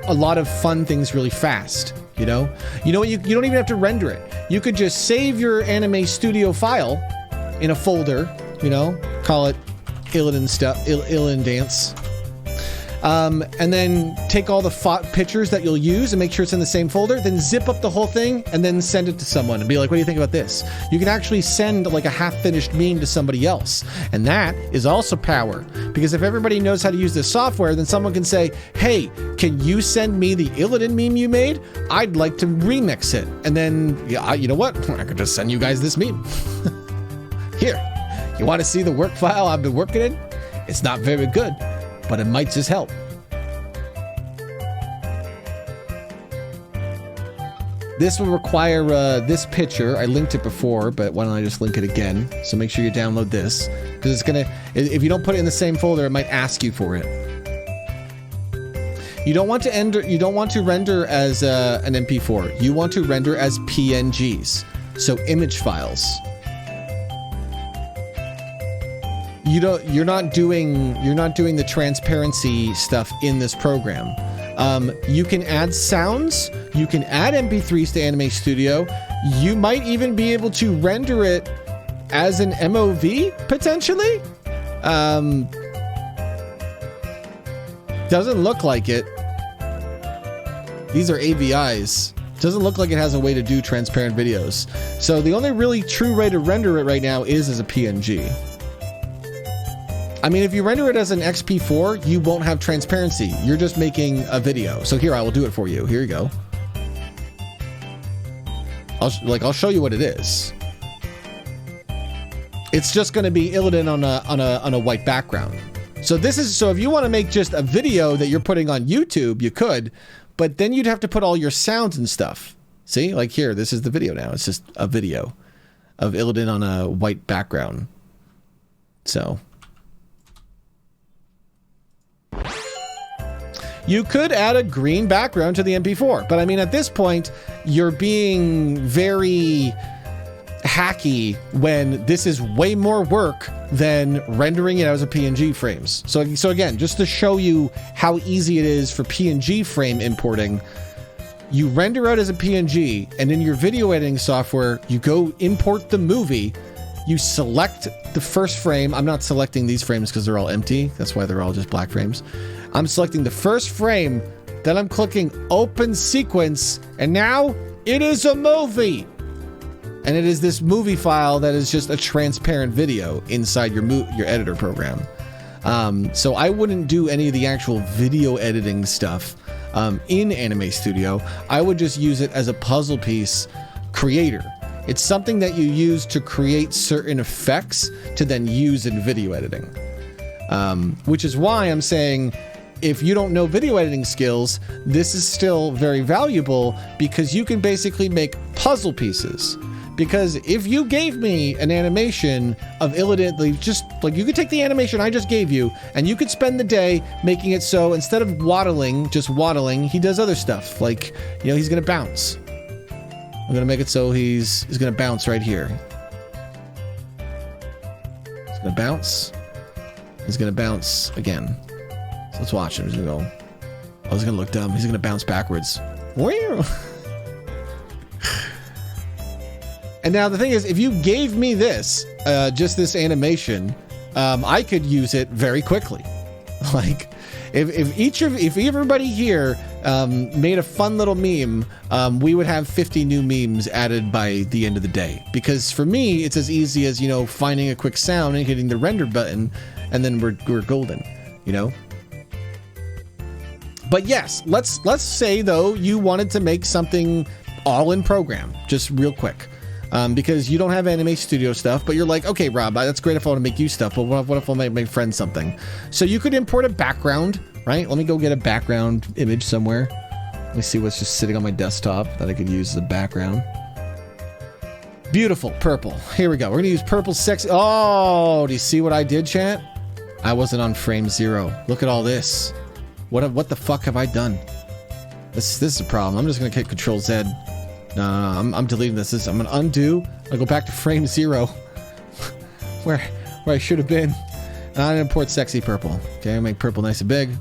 Speaker 1: a lot of fun things really fast. You know what? You don't even have to render it. You could just save your Anime Studio file in a folder, call it Illidan stuff, Illidan Dance. And then take all the pictures that you'll use and make sure it's in the same folder, then zip up the whole thing and then send it to someone and be like, what do you think about this? You can actually send like a half-finished meme to somebody else. And that is also power, because if everybody knows how to use this software, then someone can say, hey, can you send me the Illidan meme you made? I'd like to remix it. And then, you know what? I could just send you guys this meme. Here, you want to see the work file I've been working in? It's not very good, but it might just help. This will require this picture. I linked it before, but why don't I just link it again? So make sure you download this, because it's gonna, if you don't put it in the same folder, it might ask you for it. You don't want to render as an MP4. You want to render as PNGs, so image files. You're not doing the transparency stuff in this program. You can add sounds, you can add MP3s to Anime Studio. You might even be able to render it as an MOV potentially. Doesn't look like it. These are AVIs. Doesn't look like it has a way to do transparent videos. So the only really true way to render it right now is as a PNG. I mean, if you render it as an XP4, you won't have transparency. You're just making a video. So here, I will do it for you. Here you go. I'll show you what it is. It's just going to be Illidan on a white background. So if you want to make just a video that you're putting on YouTube, you could, but then you'd have to put all your sounds and stuff. See, like here, this is the video now. It's just a video of Illidan on a white background. So you could add a green background to the MP4, but I mean, at this point, you're being very hacky when this is way more work than rendering it as a PNG frames. So again, just to show you how easy it is for PNG frame importing, you render out as a PNG, and in your video editing software, you go import the movie, you select the first frame. I'm not selecting these frames because they're all empty. That's why they're all just black frames. I'm selecting the first frame, then I'm clicking open sequence, and now it is a movie. And it is this movie file that is just a transparent video inside your editor program. So I wouldn't do any of the actual video editing stuff in Anime Studio. I would just use it as a puzzle piece creator. It's something that you use to create certain effects to then use in video editing. Which is why I'm saying, if you don't know video editing skills, this is still very valuable, because you can basically make puzzle pieces. Because if you gave me an animation of Illidan, just like, you could take the animation I just gave you and you could spend the day making it so instead of just waddling, he does other stuff. Like, he's gonna bounce. I'm gonna make it so he's gonna bounce right here. He's gonna bounce. He's gonna bounce again. So let's watch him. He's gonna go. I was gonna look dumb. He's gonna bounce backwards. Wow. And now the thing is, if you gave me this, just this animation, I could use it very quickly. Like, if everybody here made a fun little meme, we would have 50 new memes added by the end of the day. Because for me, it's as easy as, you know, finding a quick sound and hitting the render button, and then we're golden, you know. But yes, let's say though you wanted to make something all in program, just real quick. Because you don't have Anime Studio stuff, but you're like, okay, Rob, that's great if I want to make you stuff, but what if I make my friend something? So you could import a background, right? Let me go get a background image somewhere. Let me see what's just sitting on my desktop that I could use as a background. Beautiful, purple. Here we go. We're gonna use purple sexy. Oh, do you see what I did, chat? I wasn't on frame 0. Look at all this. What the fuck have I done? This is a problem. I'm just gonna hit Control Z. No, I'm deleting this. I'm gonna undo. I'll go back to frame 0, where I should have been. And I'm gonna import sexy purple. Okay, I'll make purple nice and big.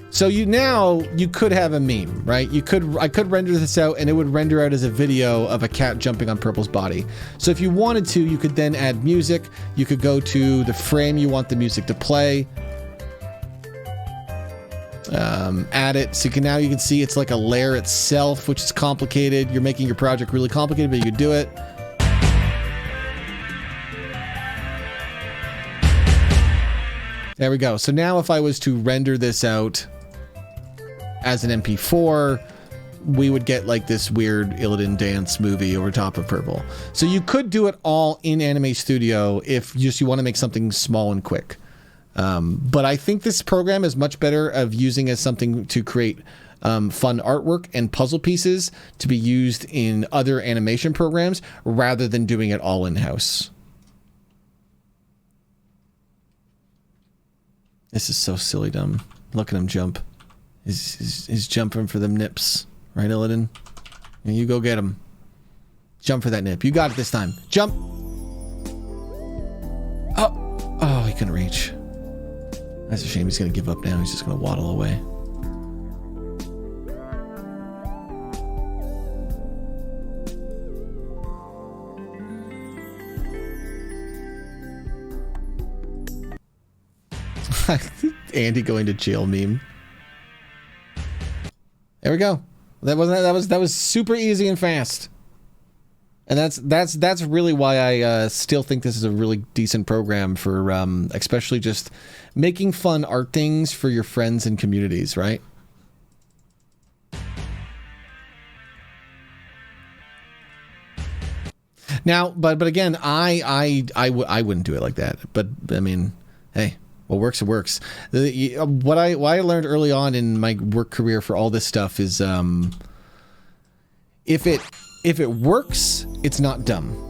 Speaker 1: So you could have a meme, right? I could render this out, and it would render out as a video of a cat jumping on Purple's body. So if you wanted to, you could then add music. You could go to the frame you want the music to play. Add it so you can see it's like a layer itself, which is complicated. You're making your project really complicated, but you could do it. There we go. So now if I was to render this out as an MP4, we would get like this weird Illidan dance movie over top of purple. So you could do it all in Anime Studio if just you want to make something small and quick. But I think this program is much better of using as something to create fun artwork and puzzle pieces to be used in other animation programs rather than doing it all in-house. This is so silly dumb. Look at him jump. He's jumping for them nips. Right, Illidan? And you go get him. Jump for that nip. You got it this time. Jump! Oh, he couldn't reach. That's a shame. He's going to give up now. He's just going to waddle away. Andy going to jail meme. There we go. That was super easy and fast. And that's really why I still think this is a really decent program for especially just making fun art things for your friends and communities, right? Now, but again, I wouldn't do it like that. But I mean, hey, what works, it works. What I learned early on in my work career for all this stuff is if it works, it's not dumb.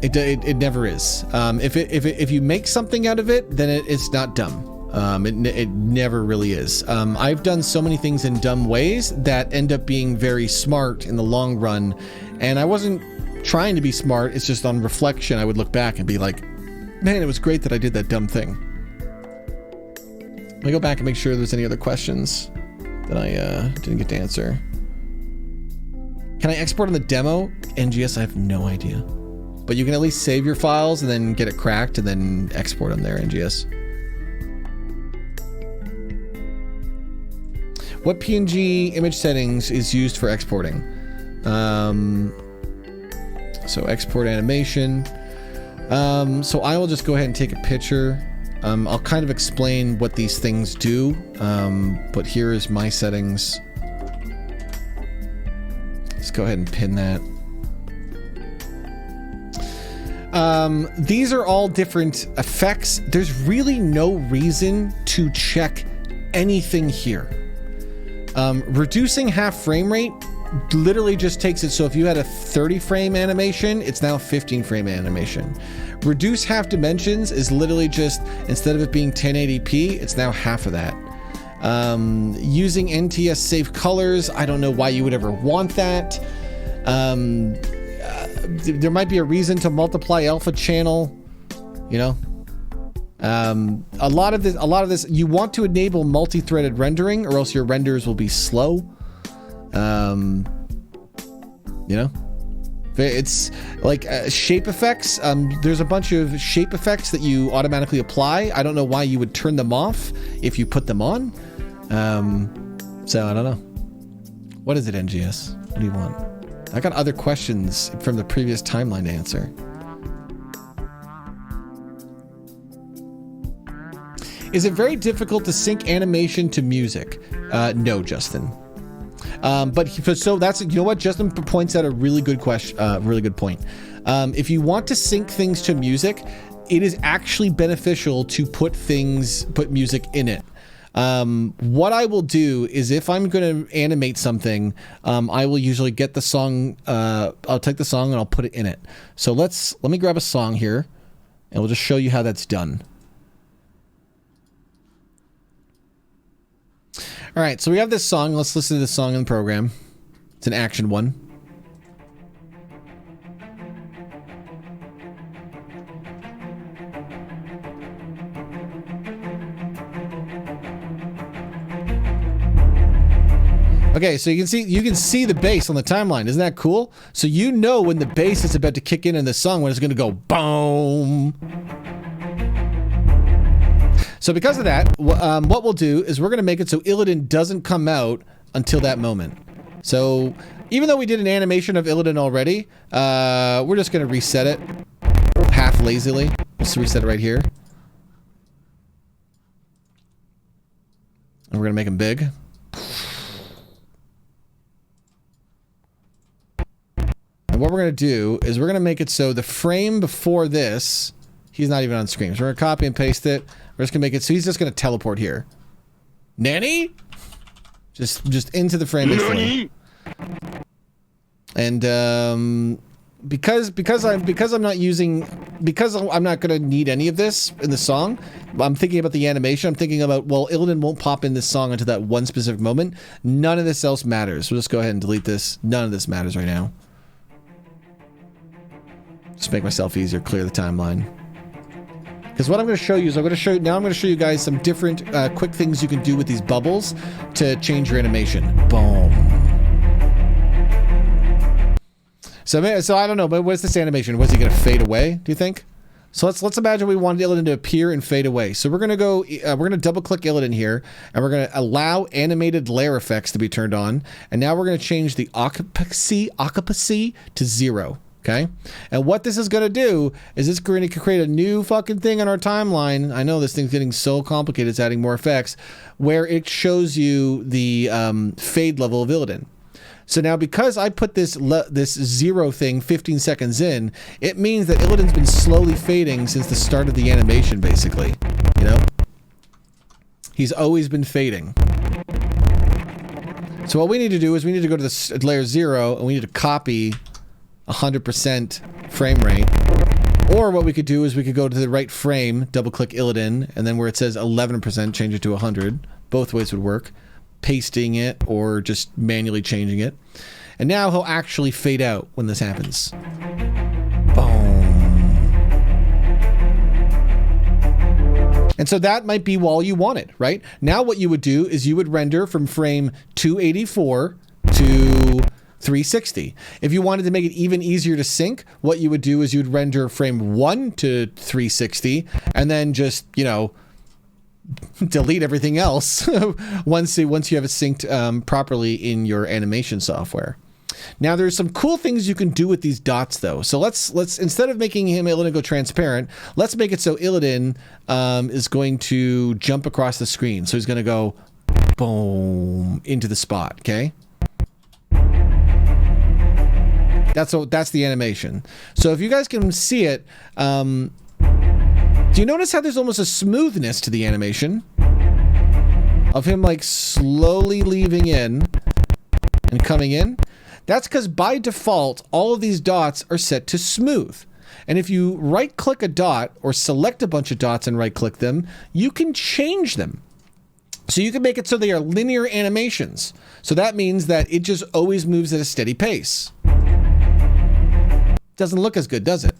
Speaker 1: It never is. If you make something out of it, then it's not dumb. It never really is. I've done so many things in dumb ways that end up being very smart in the long run, and I wasn't trying to be smart. It's just on reflection, I would look back and be like, man, it was great that I did that dumb thing. Let me go back and make sure there's any other questions that I didn't get to answer. Can I export on the demo? NGS, I have no idea. But you can at least save your files and then get it cracked and then export them there, NGS. What PNG image settings is used for exporting? So export animation. So I will just go ahead and take a picture. I'll kind of explain what these things do. But here is my settings. Let's go ahead and pin that. These are all different effects. There's really no reason to check anything here. Reducing half frame rate literally just takes it. So if you had a 30 frame animation, it's now 15 frame animation. Reduce half dimensions is literally just, instead of it being 1080p, it's now half of that. Using NTS safe colors, I don't know why you would ever want that. There might be a reason to multiply alpha channel, you know. A lot of this, you want to enable multi-threaded rendering, or else your renders will be slow. You know, it's like shape effects. There's a bunch of shape effects that you automatically apply. I don't know why you would turn them off if you put them on. So I don't know. What is it, NGS? What do you want? I got other questions from the previous timeline to answer. Is it very difficult to sync animation to music? No, Justin. So that's, you know what? Justin points out a really good question, really good point. If you want to sync things to music, it is actually beneficial to put music in it. What I will do is, if I'm going to animate something, I will usually get the song, I'll take the song and I'll put it in it. So let me grab a song here and we'll just show you how that's done. All right, so we have this song. Let's listen to this song in the program. It's an action one. Okay, so you can see the bass on the timeline. Isn't that cool? So you know when the bass is about to kick in the song, when it's going to go boom. So because of that, what we'll do is we're going to make it so Illidan doesn't come out until that moment. So even though we did an animation of Illidan already, we're just going to reset it half lazily. Let's reset it right here. And we're going to make him big. And what we're going to do is we're going to make it so the frame before this, he's not even on screen. So we're going to copy and paste it. We're just gonna make it so he's just gonna teleport here. Nanny? Just into the frame instantly. And because I'm not gonna need any of this in the song, I'm thinking about the animation. I'm thinking about, well, Illidan won't pop in this song until that one specific moment. None of this else matters. We'll just go ahead and delete this. None of this matters right now. Just make myself easier, clear the timeline. Because what I'm going to show you is I'm going to show you guys some different quick things you can do with these bubbles to change your animation. Boom. So I don't know, but what's this animation? Was he going to fade away, do you think? So let's imagine we wanted Illidan to appear and fade away. So we're going to go, we're going to double click Illidan here, and we're going to allow animated layer effects to be turned on. And now we're going to change the occupancy to 0. Okay, and what this is going to do is it's going to create a new fucking thing on our timeline. I know this thing's getting so complicated, it's adding more effects, where it shows you the fade level of Illidan. So now, because I put this 0 thing 15 seconds in, it means that Illidan's been slowly fading since the start of the animation, basically. You know? He's always been fading. So what we need to do is we need to go to the layer 0, and we need to copy 100% frame rate. Or what we could do is we could go to the right frame, double click Illidan, and then where it says 11%, change it to 100. Both ways would work. Pasting it or just manually changing it. And now he'll actually fade out when this happens. Boom. And so that might be all you wanted, right? Now what you would do is you would render from frame 284 to 360. If you wanted to make it even easier to sync, what you would do is you'd render frame 1 to 360 and then just, you know, delete everything else once you have it synced properly in your animation software. Now there's some cool things you can do with these dots though. So let's instead of making Illidan go transparent, let's make it so Illidan is going to jump across the screen. So he's going to go boom into the spot, okay? That's the animation. So if you guys can see it, do you notice how there's almost a smoothness to the animation of him like slowly leaving in and coming in? That's because by default, all of these dots are set to smooth. And if you right click a dot or select a bunch of dots and right click them, you can change them. So you can make it so they are linear animations. So that means that it just always moves at a steady pace. Doesn't look as good, does it?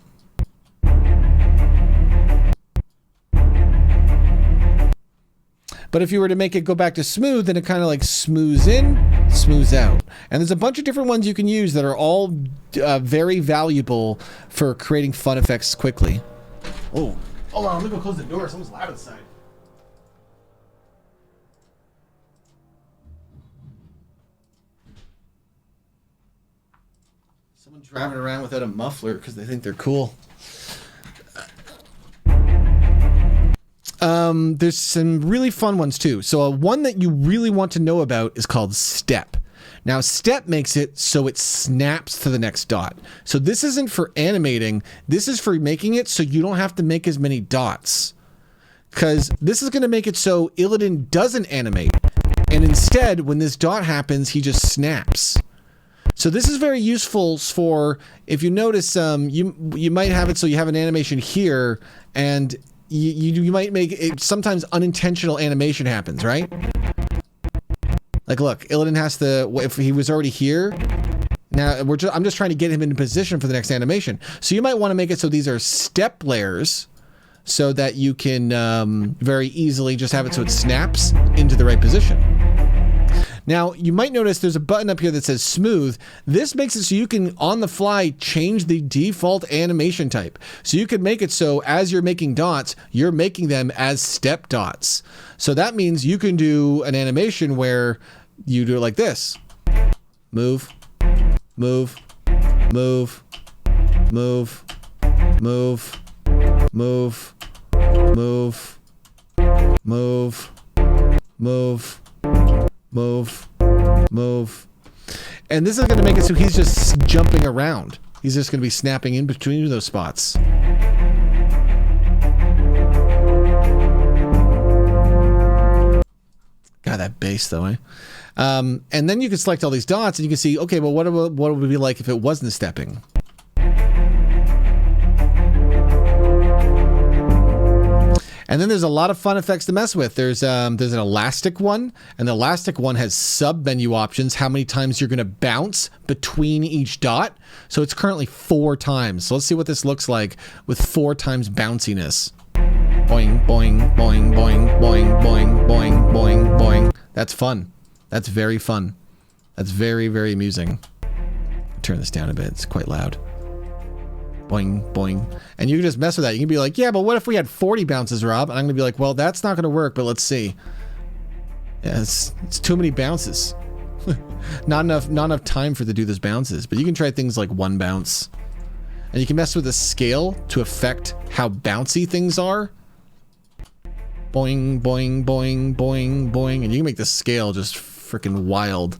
Speaker 1: But if you were to make it go back to smooth, then it kind of like smooths in, smooths out. And there's a bunch of different ones you can use that are all very valuable for creating fun effects quickly. Oh, hold on, let me go close the door. Someone's loud inside. Someone driving around without a muffler because they think they're cool. There's some really fun ones too. So one that you really want to know about is called step. Now step makes it so it snaps to the next dot. So this isn't for animating. This is for making it so you don't have to make as many dots. Because this is going to make it so Illidan doesn't animate. And instead, when this dot happens, he just snaps. So this is very useful for, if you notice, you might have it so you have an animation here, and you might make it, sometimes unintentional animation happens, right? Like, look, Illidan has to, if he was already here, now I'm just trying to get him in position for the next animation. So you might want to make it so these are step layers so that you can very easily just have it so it snaps into the right position. Now, you might notice there's a button up here that says smooth. This makes it so you can, on the fly, change the default animation type. So you can make it so as you're making dots, you're making them as step dots. So that means you can do an animation where you do it like this. Move, move, move, move, move, move, move, move, move, move, move. And this is going to make it so he's just jumping around. He's just going to be snapping in between those spots. God, that bass though, eh? And then you can select all these dots and you can see, okay, well, what would it be like if it wasn't stepping? And then there's a lot of fun effects to mess with. There's an elastic one, and the elastic one has sub-menu options, how many times you're going to bounce between each dot. So it's currently 4 times. So let's see what this looks like with 4 times bounciness. Boing, boing, boing, boing, boing, boing, boing, boing, boing. That's fun. That's very fun. That's very, very amusing. Turn this down a bit. It's quite loud. Boing, boing. And you can just mess with that. You can be like, yeah, but what if we had 40 bounces, Rob? And I'm going to be like, well, that's not going to work, but let's see. Yeah, it's too many bounces. not enough time for to do those bounces. But you can try things like 1 bounce. And you can mess with the scale to affect how bouncy things are. Boing, boing, boing, boing, boing. And you can make the scale just freaking wild.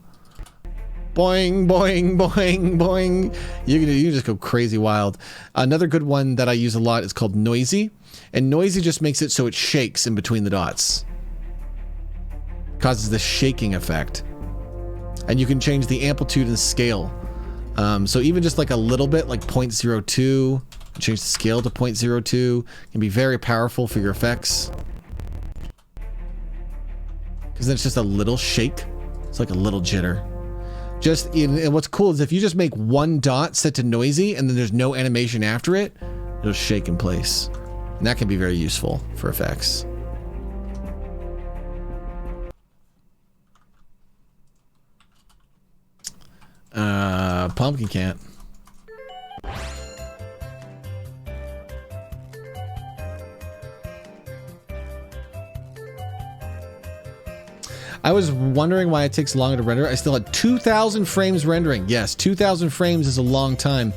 Speaker 1: Boing, boing, boing, boing. You can just go crazy wild. Another good one that I use a lot is called Noisy. And Noisy just makes it so it shakes in between the dots. Causes the shaking effect. And you can change the amplitude and scale. So even just like a little bit, like 0.02, change the scale to 0.02. Can be very powerful for your effects. Because then it's just a little shake. It's like a little jitter. And what's cool is if you just make 1 dot set to noisy and then there's no animation after it, it'll shake in place. And that can be very useful for effects. Pumpkin can't. I was wondering why it takes longer to render. I still had 2,000 frames rendering. Yes, 2,000 frames is a long time.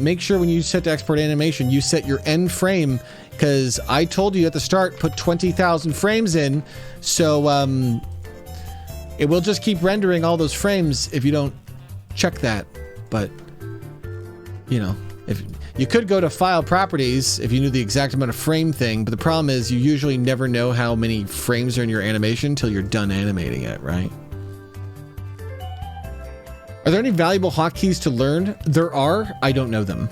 Speaker 1: Make sure when you set to export animation, you set your end frame, because I told you at the start, put 20,000 frames in, so it will just keep rendering all those frames if you don't check that. But, you know, if you could go to file properties if you knew the exact amount of frame thing, but the problem is you usually never know how many frames are in your animation until you're done animating it, right? Are there any valuable hotkeys to learn? There are. I don't know them.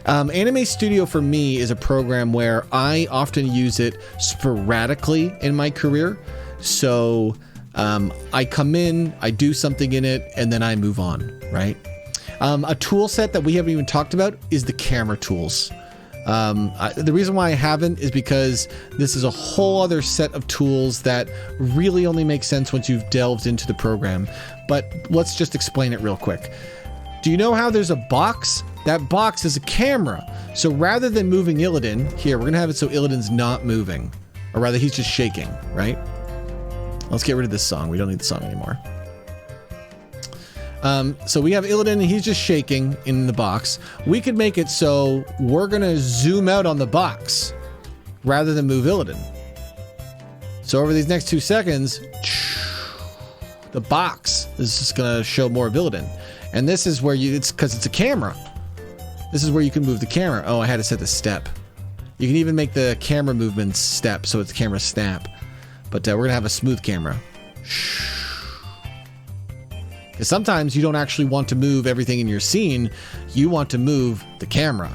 Speaker 1: Anime Studio for me is a program where I often use it sporadically in my career. So I come in, I do something in it, and then I move on, right? A tool set that we haven't even talked about is the camera tools. The reason why I haven't is because this is a whole other set of tools that really only make sense once you've delved into the program. But let's just explain it real quick. Do you know how there's a box? That box is a camera. So rather than moving Illidan, here, we're going to have it so Illidan's not moving. Or rather, he's just shaking, right? Let's get rid of this song. We don't need the song anymore. So we have Illidan, and he's just shaking in the box. We could make it so we're going to zoom out on the box rather than move Illidan. So over these next 2 seconds, the box is just going to show more of Illidan. And this is where it's because it's a camera. This is where you can move the camera. Oh, I had to set the step. You can even make the camera movements step, so it's camera snap. But we're going to have a smooth camera. Because sometimes you don't actually want to move everything in your scene. You want to move the camera.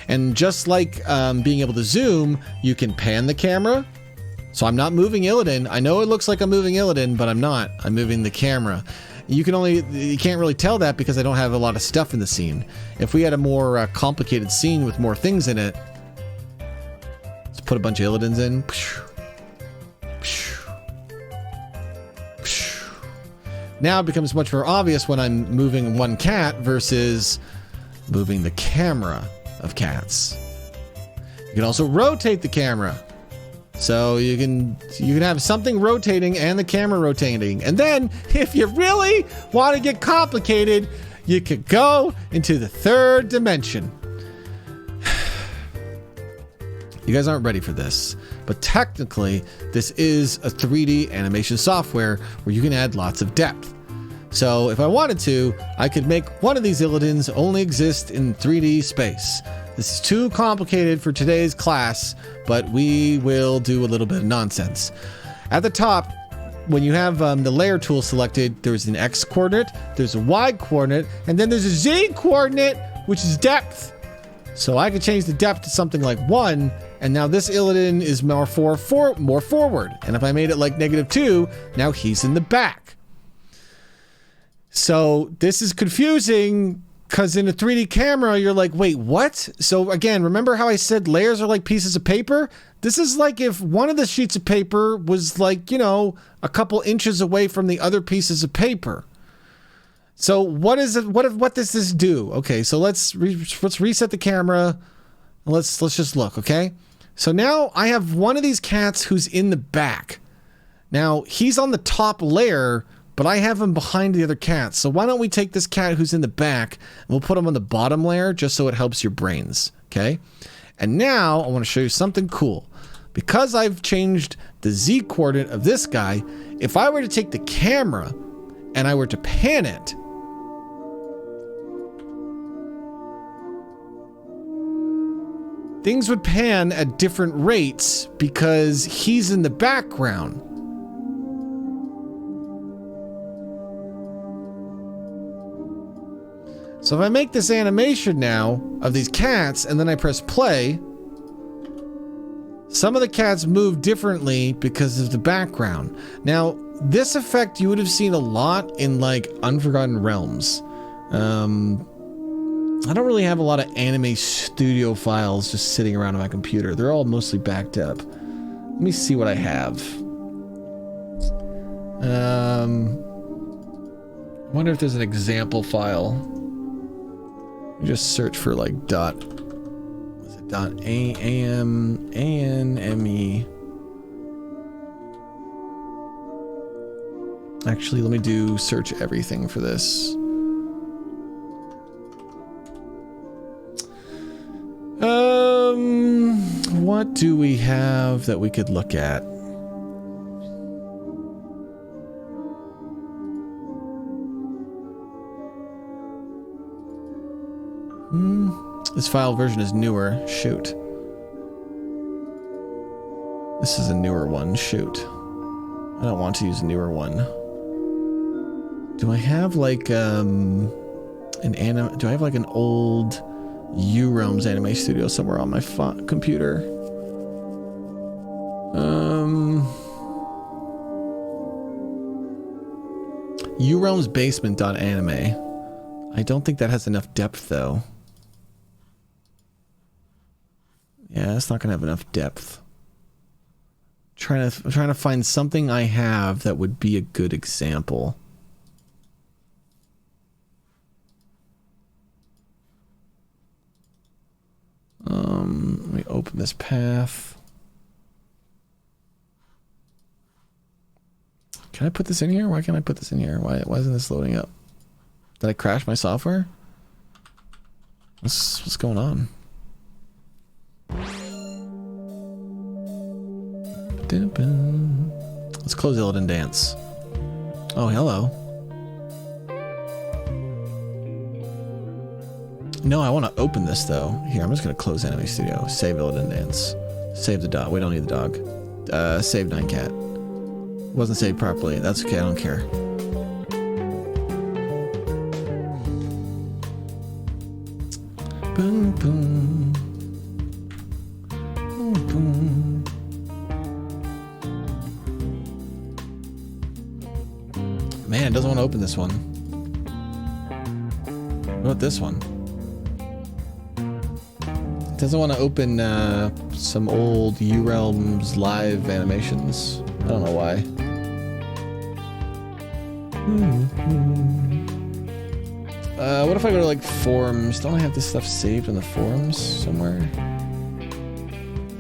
Speaker 1: And just like being able to zoom, you can pan the camera. So I'm not moving Illidan. I know it looks like I'm moving Illidan, but I'm not. I'm moving the camera. You can't really tell that because I don't have a lot of stuff in the scene. If we had a more complicated scene with more things in it, let's put a bunch of Illadins in. Now it becomes much more obvious when I'm moving one cat versus moving the camera of cats. You can also rotate the camera. So you can have something rotating and the camera rotating. And then if you really want to get complicated, you could go into the third dimension. You guys aren't ready for this, but technically this is a 3D animation software where you can add lots of depth. So if I wanted to, I could make one of these Illadins only exist in 3D space. This is too complicated for today's class, but we will do a little bit of nonsense. At the top, when you have the layer tool selected, there's an X coordinate, there's a Y coordinate, and then there's a Z coordinate, which is depth. So I could change the depth to something like 1, and now this Illidan is more forward. And if I made it like -2, now he's in the back. So this is confusing because in a 3D camera, you're like, wait, what? So again, remember how I said layers are like pieces of paper? This is like if one of the sheets of paper was like, you know, a couple inches away from the other pieces of paper. So what is it? What does this do? Okay, so let's reset the camera. Let's just look, okay? So now I have one of these cats who's in the back. Now he's on the top layer, but I have him behind the other cats. So why don't we take this cat who's in the back and we'll put him on the bottom layer just so it helps your brains, okay? And now I want to show you something cool. Because I've changed the Z coordinate of this guy, if I were to take the camera and I were to pan it, things would pan at different rates because he's in the background. So if I make this animation now of these cats and then I press play, some of the cats move differently because of the background. Now, this effect you would have seen a lot in like Unforgotten Realms. I don't really have a lot of Anime Studio files just sitting around on my computer. They're all mostly backed up. Let me see what I have. I wonder if there's an example file. Just search for like dot ANME. Actually, let me do search everything for this. What do we have that we could look at? This file version is newer. Shoot. This is a newer one. Shoot. I don't want to use a newer one. Do I have like do I have like an old U-Realms Anime Studio somewhere on my computer? U-Realms basement.anime. I don't think that has enough depth though. Yeah, it's not gonna have enough depth. I'm trying to find something I have that would be a good example. Let me open this path. Can I put this in here? Why can't I put this in here? Why isn't this loading up? Did I crash my software? What's going on? Let's close Illidan Dance. Oh, hello. No, I want to open this though. Here, I'm just going to close Anime Studio. Save Illidan Dance. Save the dog. We don't need the dog. Save Nine Cat. Wasn't saved properly. That's okay. I don't care. Boom, boom. Boom, boom. Man, it doesn't want to open this one. What about this one? It doesn't want to open some old U-Realms live animations. I don't know why. What if I go to like forums? Don't I have this stuff saved in the forums somewhere?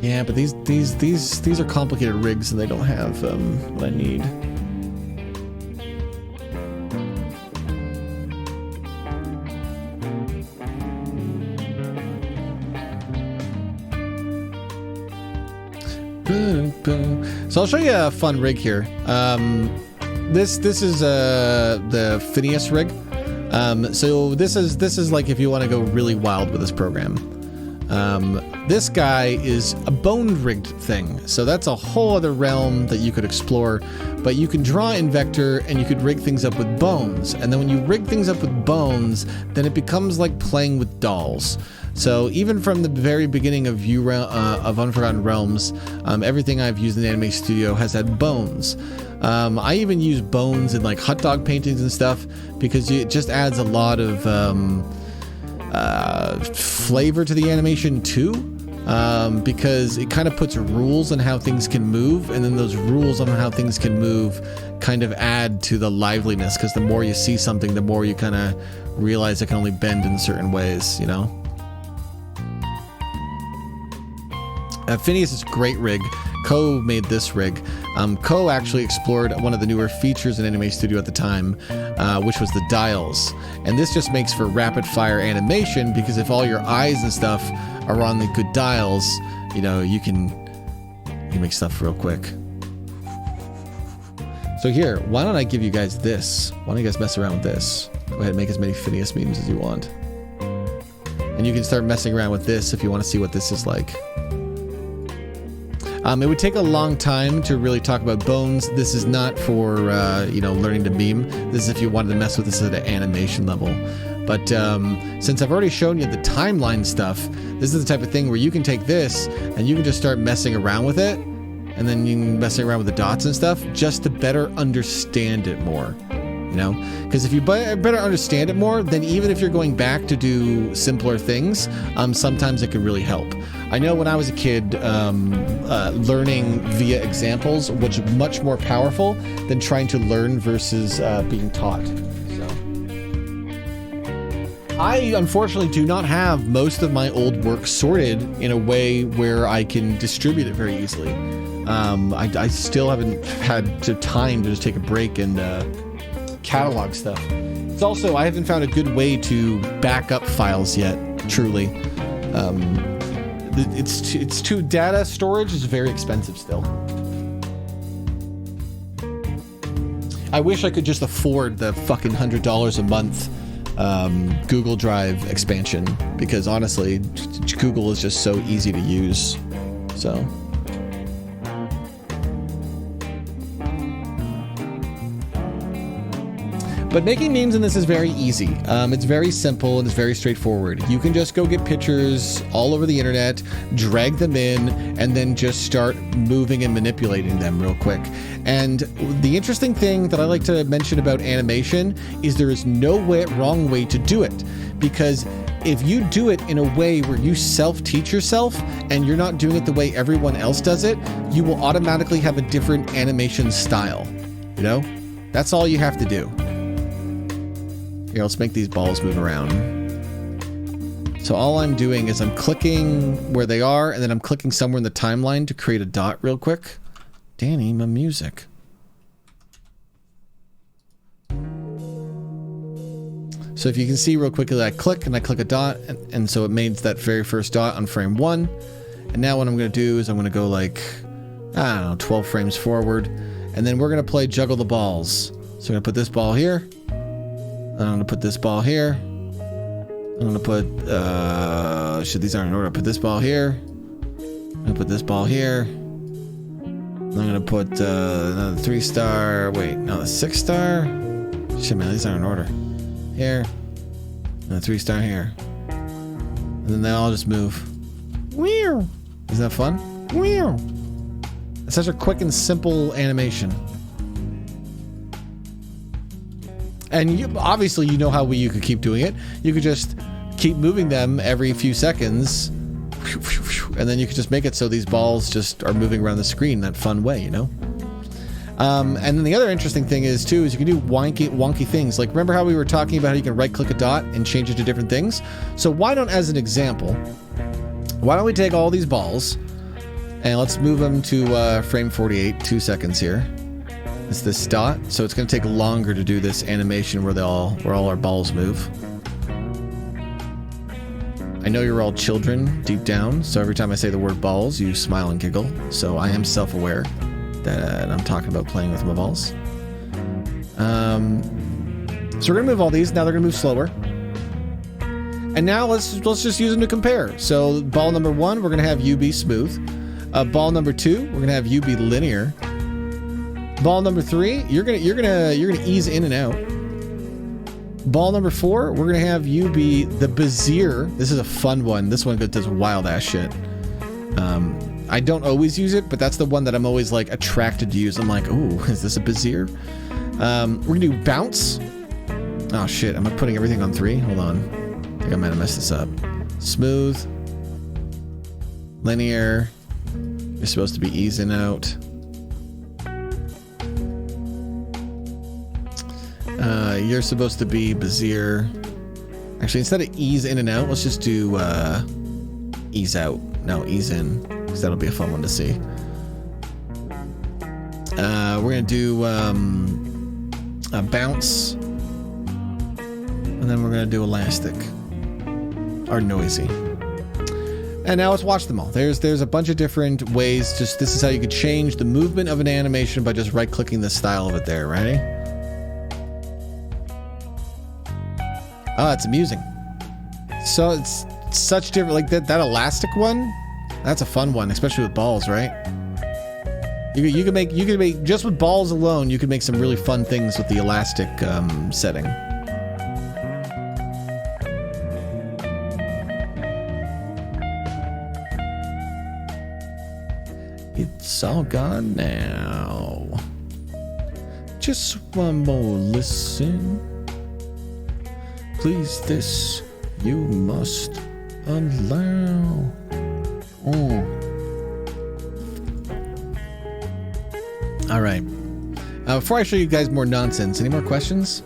Speaker 1: Yeah, but these are complicated rigs and they don't have what I need. So I'll show you a fun rig here. This is the Phineas rig. So this is like if you want to go really wild with this program. This guy is a bone rigged thing. So that's a whole other realm that you could explore. But you can draw in vector and you could rig things up with bones. And then when you rig things up with bones, then it becomes like playing with dolls. So even from the very beginning of Unforgotten Realms, everything I've used in Anime Studio has had bones. I even use bones in like hot dog paintings and stuff because it just adds a lot of flavor to the animation too. Because it kind of puts rules on how things can move, and then those rules on how things can move kind of add to the liveliness, because the more you see something, the more you kind of realize it can only bend in certain ways, you know? Phineas is a great rig. Ko made this rig. Ko actually explored one of the newer features in Anime Studio at the time, which was the dials. And this just makes for rapid fire animation, because if all your eyes and stuff are on the good dials, you know, you can make stuff real quick. So here, why don't I give you guys this? Why don't you guys mess around with this? Go ahead and make as many Phineas memes as you want. And you can start messing around with this if you want to see what this is like. It would take a long time to really talk about bones. This is not for, learning to meme. This is if you wanted to mess with this at an animation level. But since I've already shown you the timeline stuff, this is the type of thing where you can take this and you can just start messing around with it. And then you can mess around with the dots and stuff just to better understand it more. You know, because if you better understand it more, then even if you're going back to do simpler things, sometimes it can really help. I know when I was a kid, learning via examples was much more powerful than trying to learn versus being taught. So, I unfortunately do not have most of my old work sorted in a way where I can distribute it very easily. I still haven't had the time to just take a break and catalog stuff. It's also, I haven't found a good way to back up files yet, truly. It's too, data storage is very expensive still. I wish I could just afford the fucking $100 a month Google Drive expansion, because honestly, Google is just so easy to use. So. But making memes in this is very easy. It's very simple and it's very straightforward. You can just go get pictures all over the internet, drag them in, and then just start moving and manipulating them real quick. And the interesting thing that I like to mention about animation is there is no wrong way to do it, because if you do it in a way where you self-teach yourself and you're not doing it the way everyone else does it, you will automatically have a different animation style. You know? That's all you have to do. Here, let's make these balls move around. So all I'm doing is I'm clicking where they are, and then I'm clicking somewhere in the timeline to create a dot real quick. Danny, my music. So if you can see real quickly, I click and I click a dot, and so it made that very first dot on frame 1. And now what I'm going to do is I'm going to go like, I don't know, 12 frames forward. And then we're going to play Juggle the Balls. So I'm going to put this ball here. I'm going to put this ball here. I'm going to put, shit, these aren't in order. Put this ball here. I'm going to put this ball here. I'm going to put another 3-star. Wait, no, the 6-star. Shit, man, these aren't in order. Here. And a 3-star here. And then they all just move. Isn't that fun? It's such a quick and simple animation. And you, obviously you know how you could keep doing it. You could just keep moving them every few seconds. And then you could just make it so these balls just are moving around the screen that fun way, you know? And then the other interesting thing is, too, is you can do wonky things. Like, remember how we were talking about how you can right-click a dot and change it to different things? So why don't, as an example, why don't we take all these balls and let's move them to frame 48, 2 seconds here. It's this dot, so it's going to take longer to do this animation where all our balls move. I know you're all children deep down, so every time I say the word balls, you smile and giggle. So I am self-aware that I'm talking about playing with my balls. So we're gonna move all these. Now they're gonna move slower. And now let's just use them to compare. So ball number 1, we're gonna have you be smooth. Ball number 2, we're gonna have you be linear. Ball number 3, you're gonna ease in and out. Ball number 4, we're gonna have you be the Bezier. This is a fun one. This one does wild ass shit. I don't always use it, but that's the one that I'm always like attracted to use. I'm like, ooh, is this a Bezier? We're gonna do bounce. Oh shit, am I putting everything on 3? Hold on. I think I might have messed this up. Smooth. Linear. You're supposed to be easing out. You're supposed to be Bezier. Actually, instead of ease in and out, let's just do ease out. No, ease in. Because that'll be a fun one to see. We're going to do a bounce. And then we're going to do elastic. Or noisy. And now let's watch them all. There's a bunch of different ways. Just this is how you could change the movement of an animation by just right-clicking the style of it there. Ready? Oh, it's amusing. So it's such different, like that elastic one. That's a fun one, especially with balls, right? You could make just with balls alone. You could make some really fun things with the elastic setting. It's all gone now. Just one more listen. Please, this you must allow. All right. Before I show you guys more nonsense, any more questions?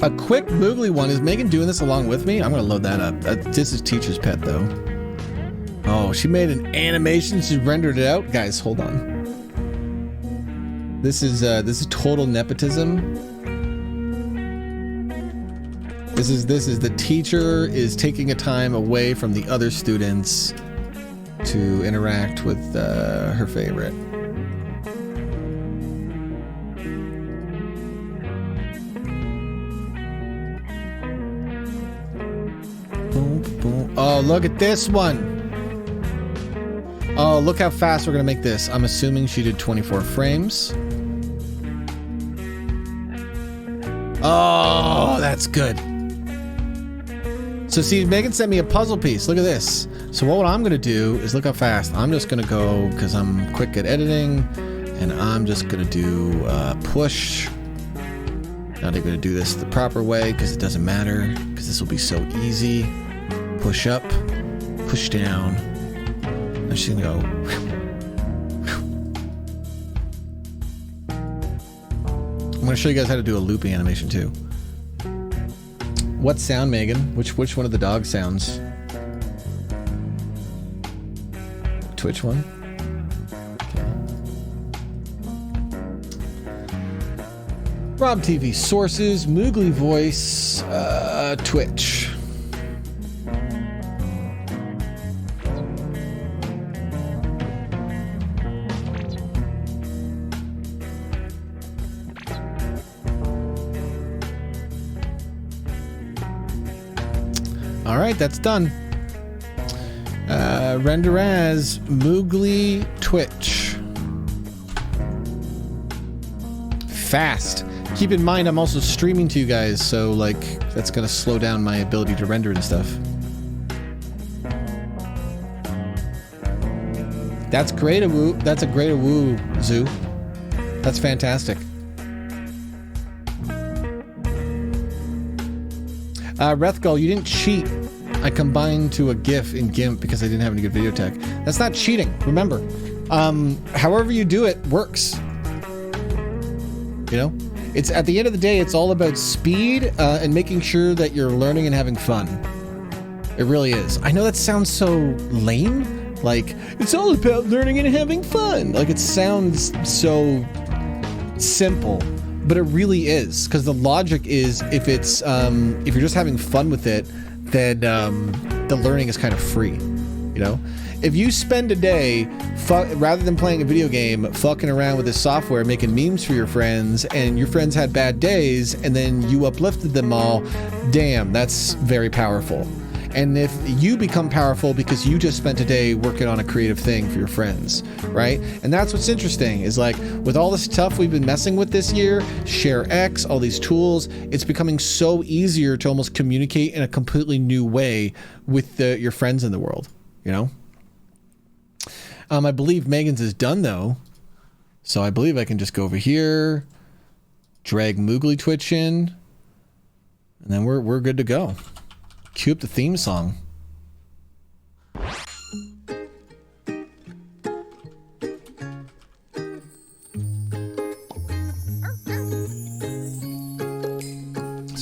Speaker 1: A quick moogly one. Is Megan doing this along with me? I'm going to load that up. This is Teacher's Pet, though. Oh, she made an animation. She rendered it out. Guys, hold on. This is total nepotism. This is the teacher is taking a time away from the other students to interact with her favorite. Boom, boom. Oh, look at this one. Oh, look how fast we're gonna make this. I'm assuming she did 24 frames. Oh, that's good. So see, Megan sent me a puzzle piece. Look at this. So what I'm gonna do is look how fast. I'm just gonna go, because I'm quick at editing, and I'm just gonna do push. Now they're going to do this the proper way because it doesn't matter, because this will be so easy. Push up, push down. I'm just going to go. I'm going to show you guys how to do a looping animation too. What sound, Megan? Which one of the dog sounds? Twitch one? Rob TV sources, Moogly voice, Twitch. All right, that's done. Render as Moogly Twitch. Fast. Keep in mind, I'm also streaming to you guys, so like that's gonna slow down my ability to render and stuff. That's great, Woo. That's a great Woo, Zoo. That's fantastic. Rethgull, you didn't cheat. I combined to a GIF in GIMP because I didn't have any good video tech. That's not cheating. Remember, however you do it works. You know, it's at the end of the day, it's all about speed and making sure that you're learning and having fun. It really is. I know that sounds so lame. Like, it's all about learning and having fun. Like, it sounds so simple, but it really is. Because the logic is, if it's if you're just having fun with it, then the learning is kind of free. You know, if you spend a day rather than playing a video game, fucking around with this software, making memes for your friends, and your friends had bad days, and then you uplifted them all, damn, that's very powerful. And if you become powerful because you just spent a day working on a creative thing for your friends, right? And that's what's interesting, is like, with all the stuff we've been messing with this year, ShareX, all these tools, it's becoming so easier to almost communicate in a completely new way with your friends in the world, you know? I believe Megan's is done though. So I believe I can just go over here, drag Moogly Twitch in, and then we're good to go. Cue up the theme song. Let's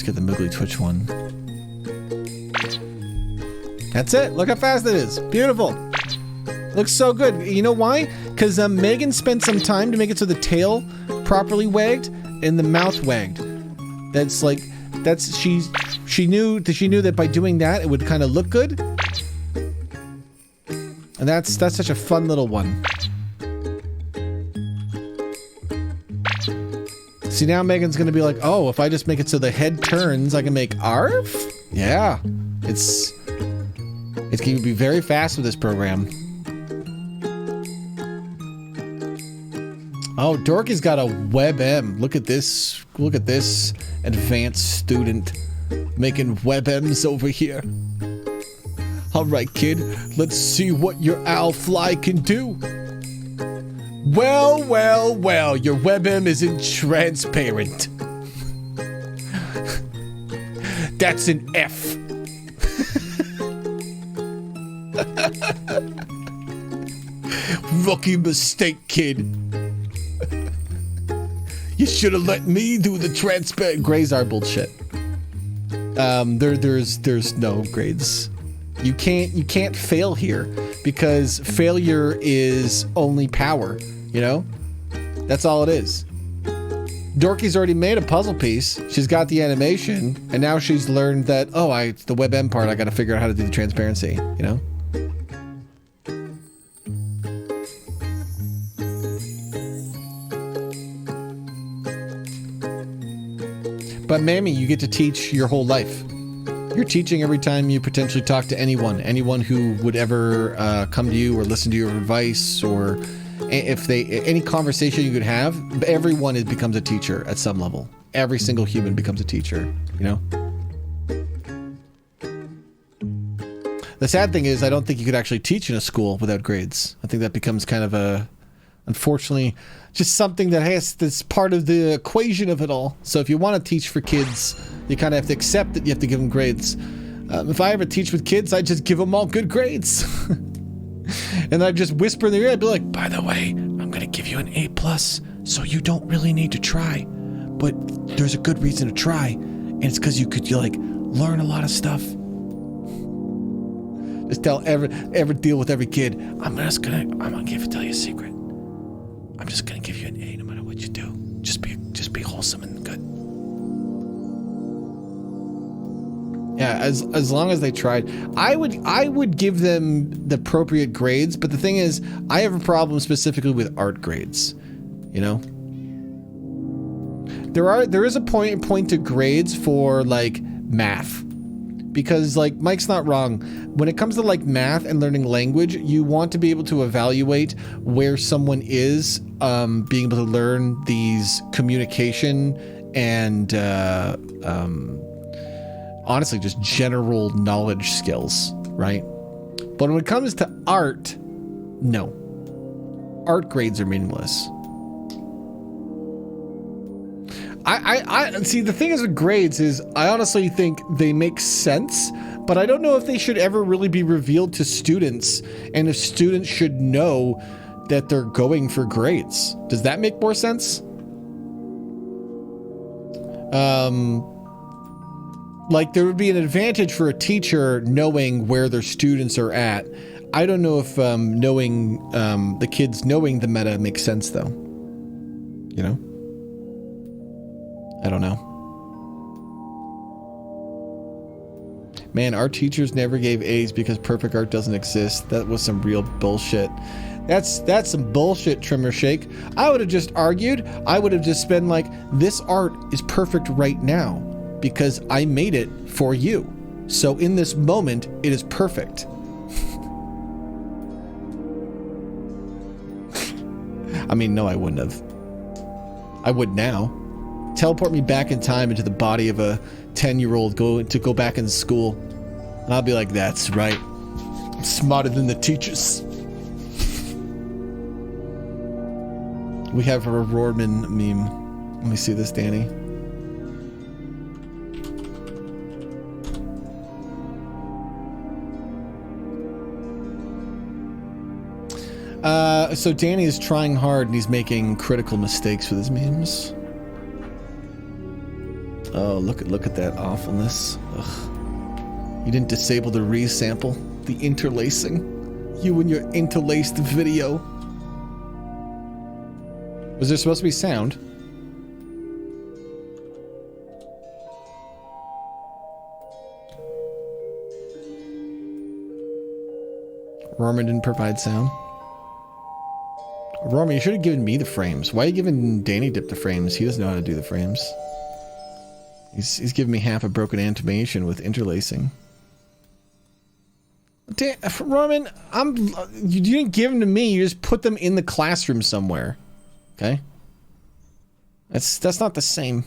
Speaker 1: get the Moogly Twitch one. That's it. Look how fast it is. Beautiful. Looks so good. You know why? Because Megan spent some time to make it so the tail properly wagged and the mouth wagged. That's like, that's, she knew that by doing that it would kind of look good. And that's such a fun little one. See, now Megan's gonna be like, oh, if I just make it so the head turns, I can make ARF? Yeah. It's gonna be very fast with this program. Oh, Dorky's got a WebM. Look at this. Look at this advanced student making WebMs over here. All right, kid. Let's see what your Owlfly can do. Well, well, well. Your WebM isn't transparent. That's an F. Rookie mistake, kid. You should have let me do the transparent. Grades are bullshit. There's no grades. You can't fail here because failure is only power. You know, that's all it is. Dorky's already made a puzzle piece. She's got the animation, and now she's learned that the WebM part. I got to figure out how to do the transparency. You know. But Mammy, you get to teach your whole life. You're teaching every time you potentially talk to anyone who would ever come to you or listen to your advice, or if any conversation you could have. Everyone becomes a teacher at some level. Every single human becomes a teacher, you know? The sad thing is, I don't think you could actually teach in a school without grades. I think that becomes kind of an Unfortunately, just something that's part of the equation of it all. So if you want to teach for kids, you kind of have to accept that you have to give them grades. If I ever teach with kids, I just give them all good grades. And I'd just whisper in their ear, I'd be like, by the way, I'm going to give you an A+, so you don't really need to try. But there's a good reason to try, and it's because you like learn a lot of stuff. Just ever deal with every kid. I'm gonna tell you a secret. I'm just gonna give you an A no matter what you do. Just be wholesome and good. Yeah, as long as they tried, I would give them the appropriate grades. But the thing is, I have a problem specifically with art grades. You know, there is a point to grades for like math. Because, like, Mike's not wrong. When it comes to, like, math and learning language, you want to be able to evaluate where someone is, being able to learn these communication and, honestly, just general knowledge skills, right? But when it comes to art, no. Art grades are meaningless. I see, the thing is with grades is I honestly think they make sense, but I don't know if they should ever really be revealed to students, and if students should know that they're going for grades. Does that make more sense? Like there would be an advantage for a teacher knowing where their students are at. I don't know if knowing the kids knowing the meta makes sense though. You know? I don't know. Man, our teachers never gave A's because perfect art doesn't exist. That was some real bullshit. That's some bullshit, Trimmer Shake. I would have just argued, I would have just been like, this art is perfect right now because I made it for you. So in this moment, it is perfect. I mean, no, I wouldn't have. I would now. Teleport me back in time into the body of a 10-year-old to go back in school. And I'll be like, that's right. I'm smarter than the teachers. We have a Rohrman meme. Let me see this, Danny. So Danny is trying hard and he's making critical mistakes with his memes. Oh, look at that awfulness. Ugh. You didn't disable the resample, the interlacing. You and your interlaced video. Was there supposed to be sound? Roman didn't provide sound. Roman, you should have given me the frames. Why are you giving Danny Dip the frames? He doesn't know how to do the frames. He's giving me half a broken animation with interlacing. Roman, you didn't give them to me. You just put them in the classroom somewhere. Okay? That's not the same.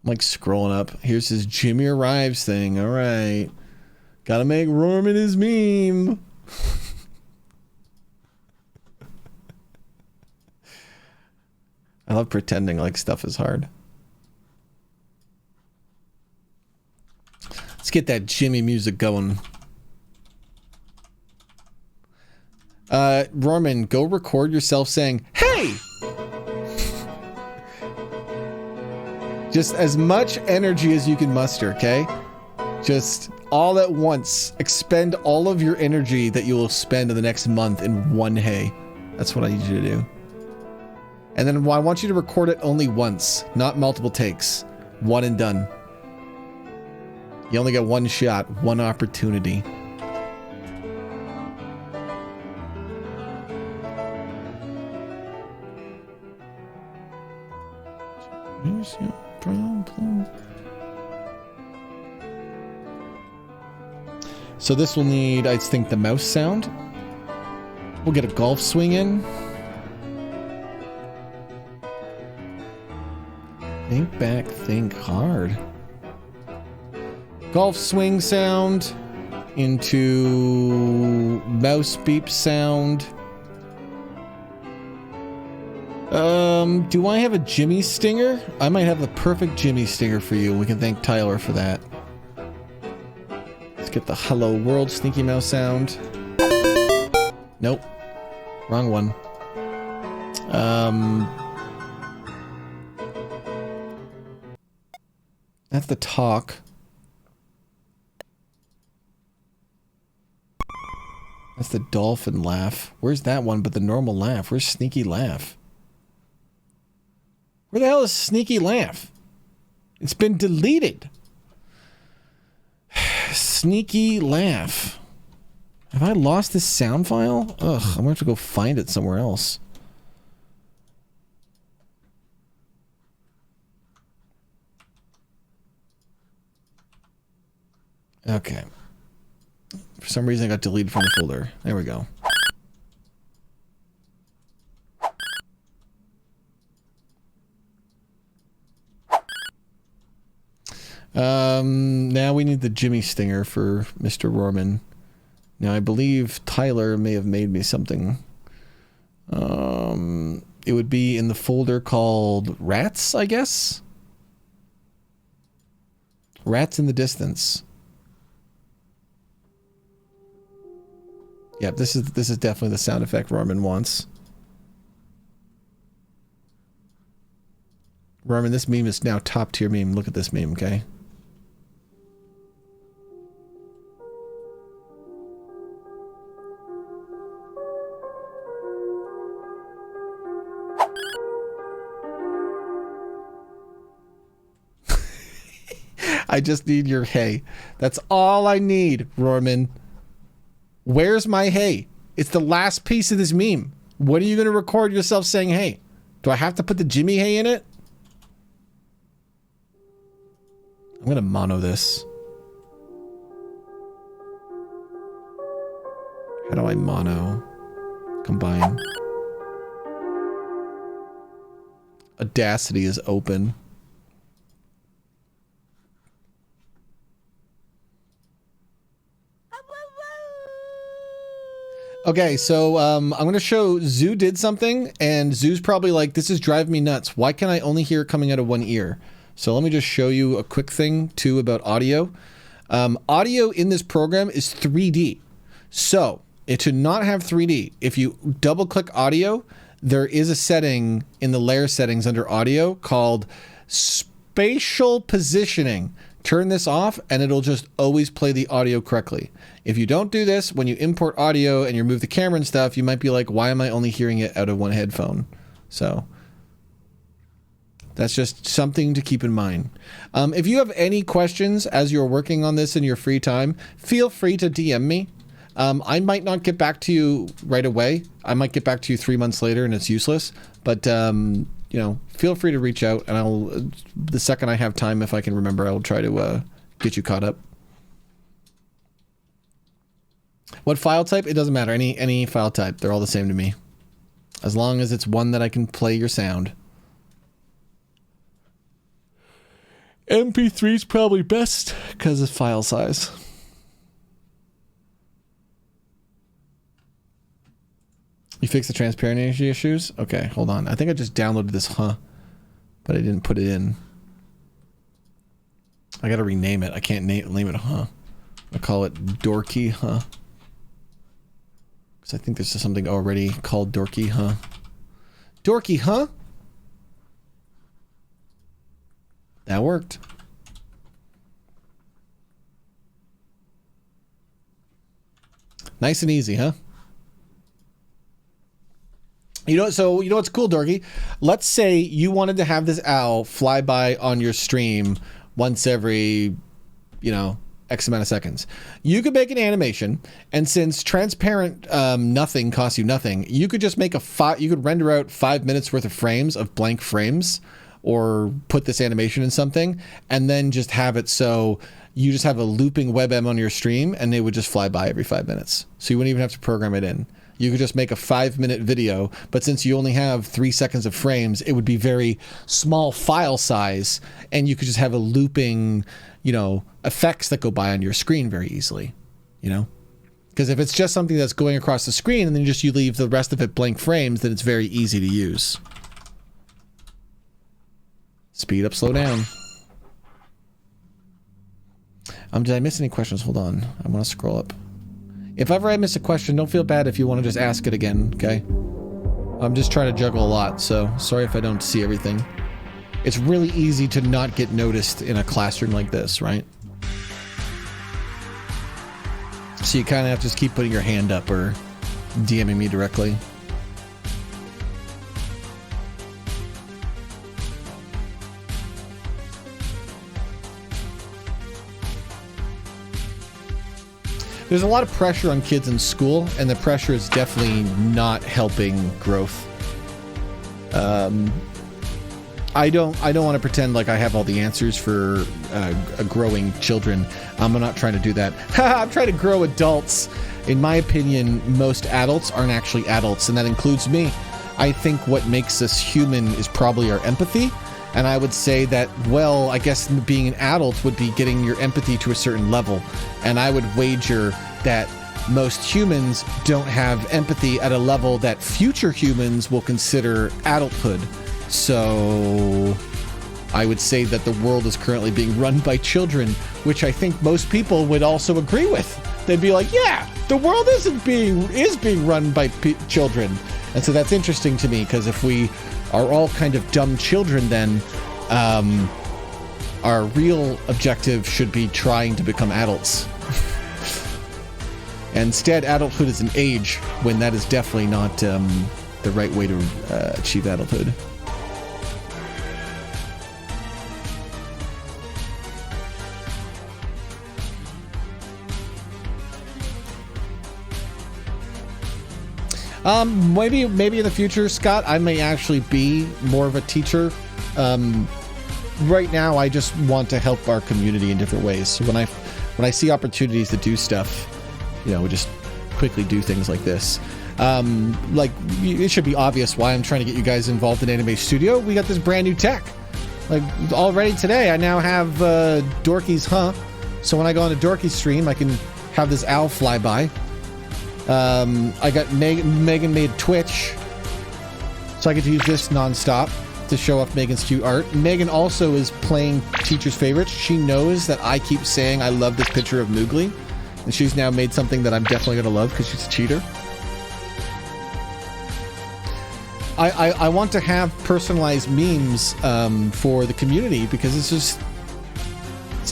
Speaker 1: I'm like scrolling up. Here's his Jimmy Arrives thing. All right. Gotta make Roman his meme. I love pretending like stuff is hard. Let's get that Jimmy music going. Roman, go record yourself saying, "Hey!" Just as much energy as you can muster, okay? Just all at once. Expend all of your energy that you will spend in the next month in one hey. That's what I need you to do. And then I want you to record it only once, not multiple takes. One and done. You only got one shot, one opportunity. Here's your problem. So this will need, I think, the mouse sound. We'll get a golf swing in. Think back, think hard. Golf swing sound into mouse beep sound Do I have a Jimmy Stinger? I might have the perfect Jimmy Stinger for you. We can thank Tyler for that. Let's get the Hello World Sneaky Mouse sound. Nope. Wrong one. That's the talk. That's the dolphin laugh. Where's that one but the normal laugh? Where's Sneaky Laugh? Where the hell is Sneaky Laugh? It's been deleted. Sneaky Laugh. Have I lost this sound file? Ugh, I'm gonna have to go find it somewhere else. Okay. For some reason I got deleted from the folder. There we go. Now we need the Jimmy Stinger for Mr. Rohrman. Now I believe Tyler may have made me something. It would be in the folder called Rats, I guess? Rats in the Distance. Yeah, this is definitely the sound effect Rohrman wants. Rohrman, this meme is now top tier meme. Look at this meme, okay? I just need your hey. That's all I need, Rohrman. Where's my hey? It's the last piece of this meme. When are you going to record yourself saying hey? Do I have to put the Jimmy hey in it? I'm going to mono this. How do I mono? Combine. Audacity is open. Okay, so I'm going to show Zoo did something, and Zoo's probably like, this is driving me nuts. Why can I only hear it coming out of one ear? So let me just show you a quick thing, too, about audio. Audio in this program is 3D. So, to not have 3D, if you double-click audio, there is a setting in the layer settings under audio called spatial positioning. Turn this off and it'll just always play the audio correctly. If you don't do this, when you import audio and you remove the camera and stuff, you might be like, why am I only hearing it out of one headphone? So that's just something to keep in mind. If you have any questions as you're working on this in your free time, feel free to DM me. I might not get back to you right away. I might get back to you 3 months later and it's useless. But, you know, feel free to reach out and I'll, the second I have time, if I can remember, I'll try to get you caught up. What file type? It doesn't matter. Any file type. They're all the same to me. As long as it's one that I can play your sound. MP3 is probably best because of file size. You fixed the transparency issues? Okay, hold on. I think I just downloaded this, but I didn't put it in. I gotta rename it. I can't name it, I call it Dorky, Because I think there's something already called Dorky, Dorky, That worked. Nice and easy, huh? You know, so you know what's cool, Dorky? Let's say you wanted to have this owl fly by on your stream once every, you know, X amount of seconds. You could make an animation, and since transparent nothing costs you nothing, you could just make you could render out 5 minutes worth of frames of blank frames, or put this animation in something, and then just have it so you just have a looping WebM on your stream, and they would just fly by every 5 minutes. So you wouldn't even have to program it in. You could just make a 5-minute video, but since you only have 3 seconds of frames, it would be very small file size, and you could just have a looping, you know, effects that go by on your screen very easily, you know? Because if it's just something that's going across the screen and then you leave the rest of it blank frames, then it's very easy to use. Speed up, slow down. Did I miss any questions? Hold on. I want to scroll up. If ever I miss a question, don't feel bad if you want to just ask it again, okay? I'm just trying to juggle a lot, so sorry if I don't see everything. It's really easy to not get noticed in a classroom like this, right? So you kind of have to just keep putting your hand up or DMing me directly. There's a lot of pressure on kids in school, and the pressure is definitely not helping growth. I don't want to pretend like I have all the answers for growing children. I'm not trying to do that. I'm trying to grow adults. In my opinion, most adults aren't actually adults, and that includes me. I think what makes us human is probably our empathy. And I would say that, well, I guess being an adult would be getting your empathy to a certain level. And I would wager that most humans don't have empathy at a level that future humans will consider adulthood. So I would say that the world is currently being run by children, which I think most people would also agree with. They'd be like, yeah, the world is being run by children. And so that's interesting to me, because if we are all kind of dumb children, then our real objective should be trying to become adults. Instead, adulthood is an age, when that is definitely not the right way to achieve adulthood. Maybe in the future, Scott, I may actually be more of a teacher. Right now, I just want to help our community in different ways. So when I see opportunities to do stuff, we just quickly do things like this. Like, it should be obvious why I'm trying to get you guys involved in Anime Studio. We got this brand new tech. Like, already today, I now have Dorky's Huh. So when I go on a Dorky stream, I can have this owl fly by. I got Megan made Twitch, so I get to use this nonstop to show off Megan's cute art. Megan also is playing Teacher's Favorites. She knows that I keep saying I love this picture of Moogly, and she's now made something that I'm definitely going to love because she's a cheater. I want to have personalized memes for the community, because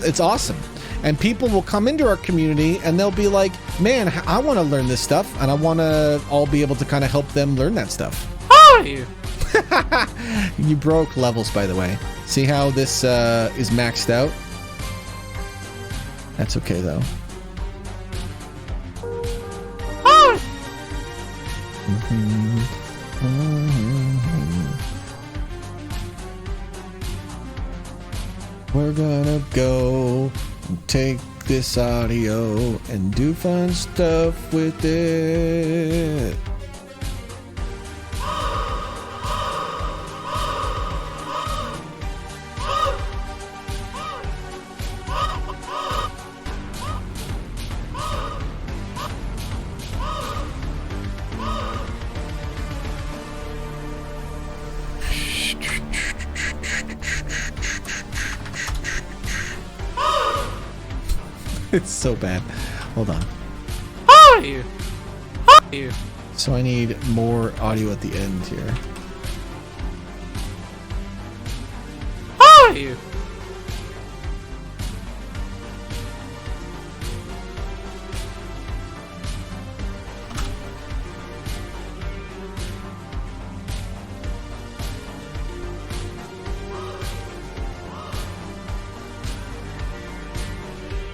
Speaker 1: it's awesome. And people will come into our community and they'll be like, man, I want to learn this stuff, and I want to all be able to kind of help them learn that stuff.
Speaker 3: Hi!
Speaker 1: You broke levels, by the way. See how this is maxed out? That's okay, though.
Speaker 3: Hi!
Speaker 1: We're gonna go take this audio and do fun stuff with it. It's so bad. Hold on.
Speaker 3: Hi! Hi!
Speaker 1: So I need more audio at the end here.
Speaker 3: Hi!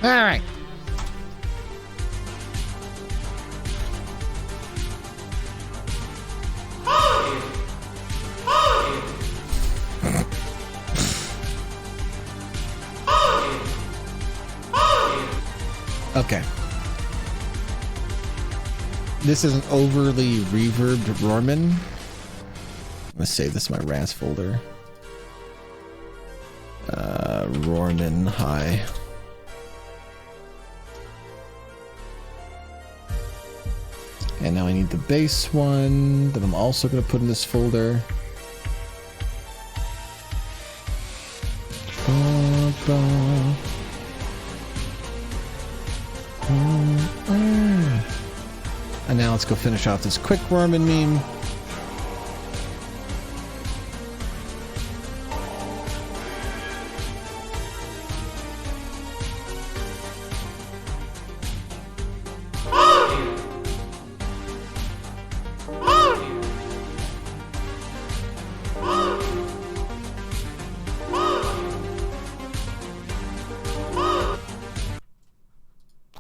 Speaker 1: All right. Okay. This is an overly reverbed Roarman. Let's save this in my RAS folder. Roarman High. And now I need the base one that I'm also going to put in this folder. And now let's go finish off this quick Wormin meme.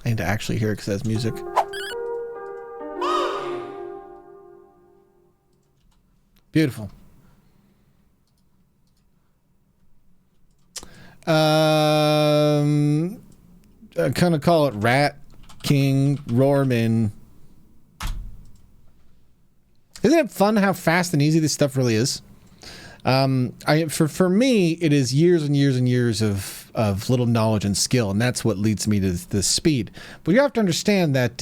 Speaker 1: I need to actually hear it because it has music. Beautiful. I kind of call it Rat King Roarman. Isn't it fun how fast and easy this stuff really is? For me, it is years and years and years of little knowledge and skill, and that's what leads me to the speed. But you have to understand that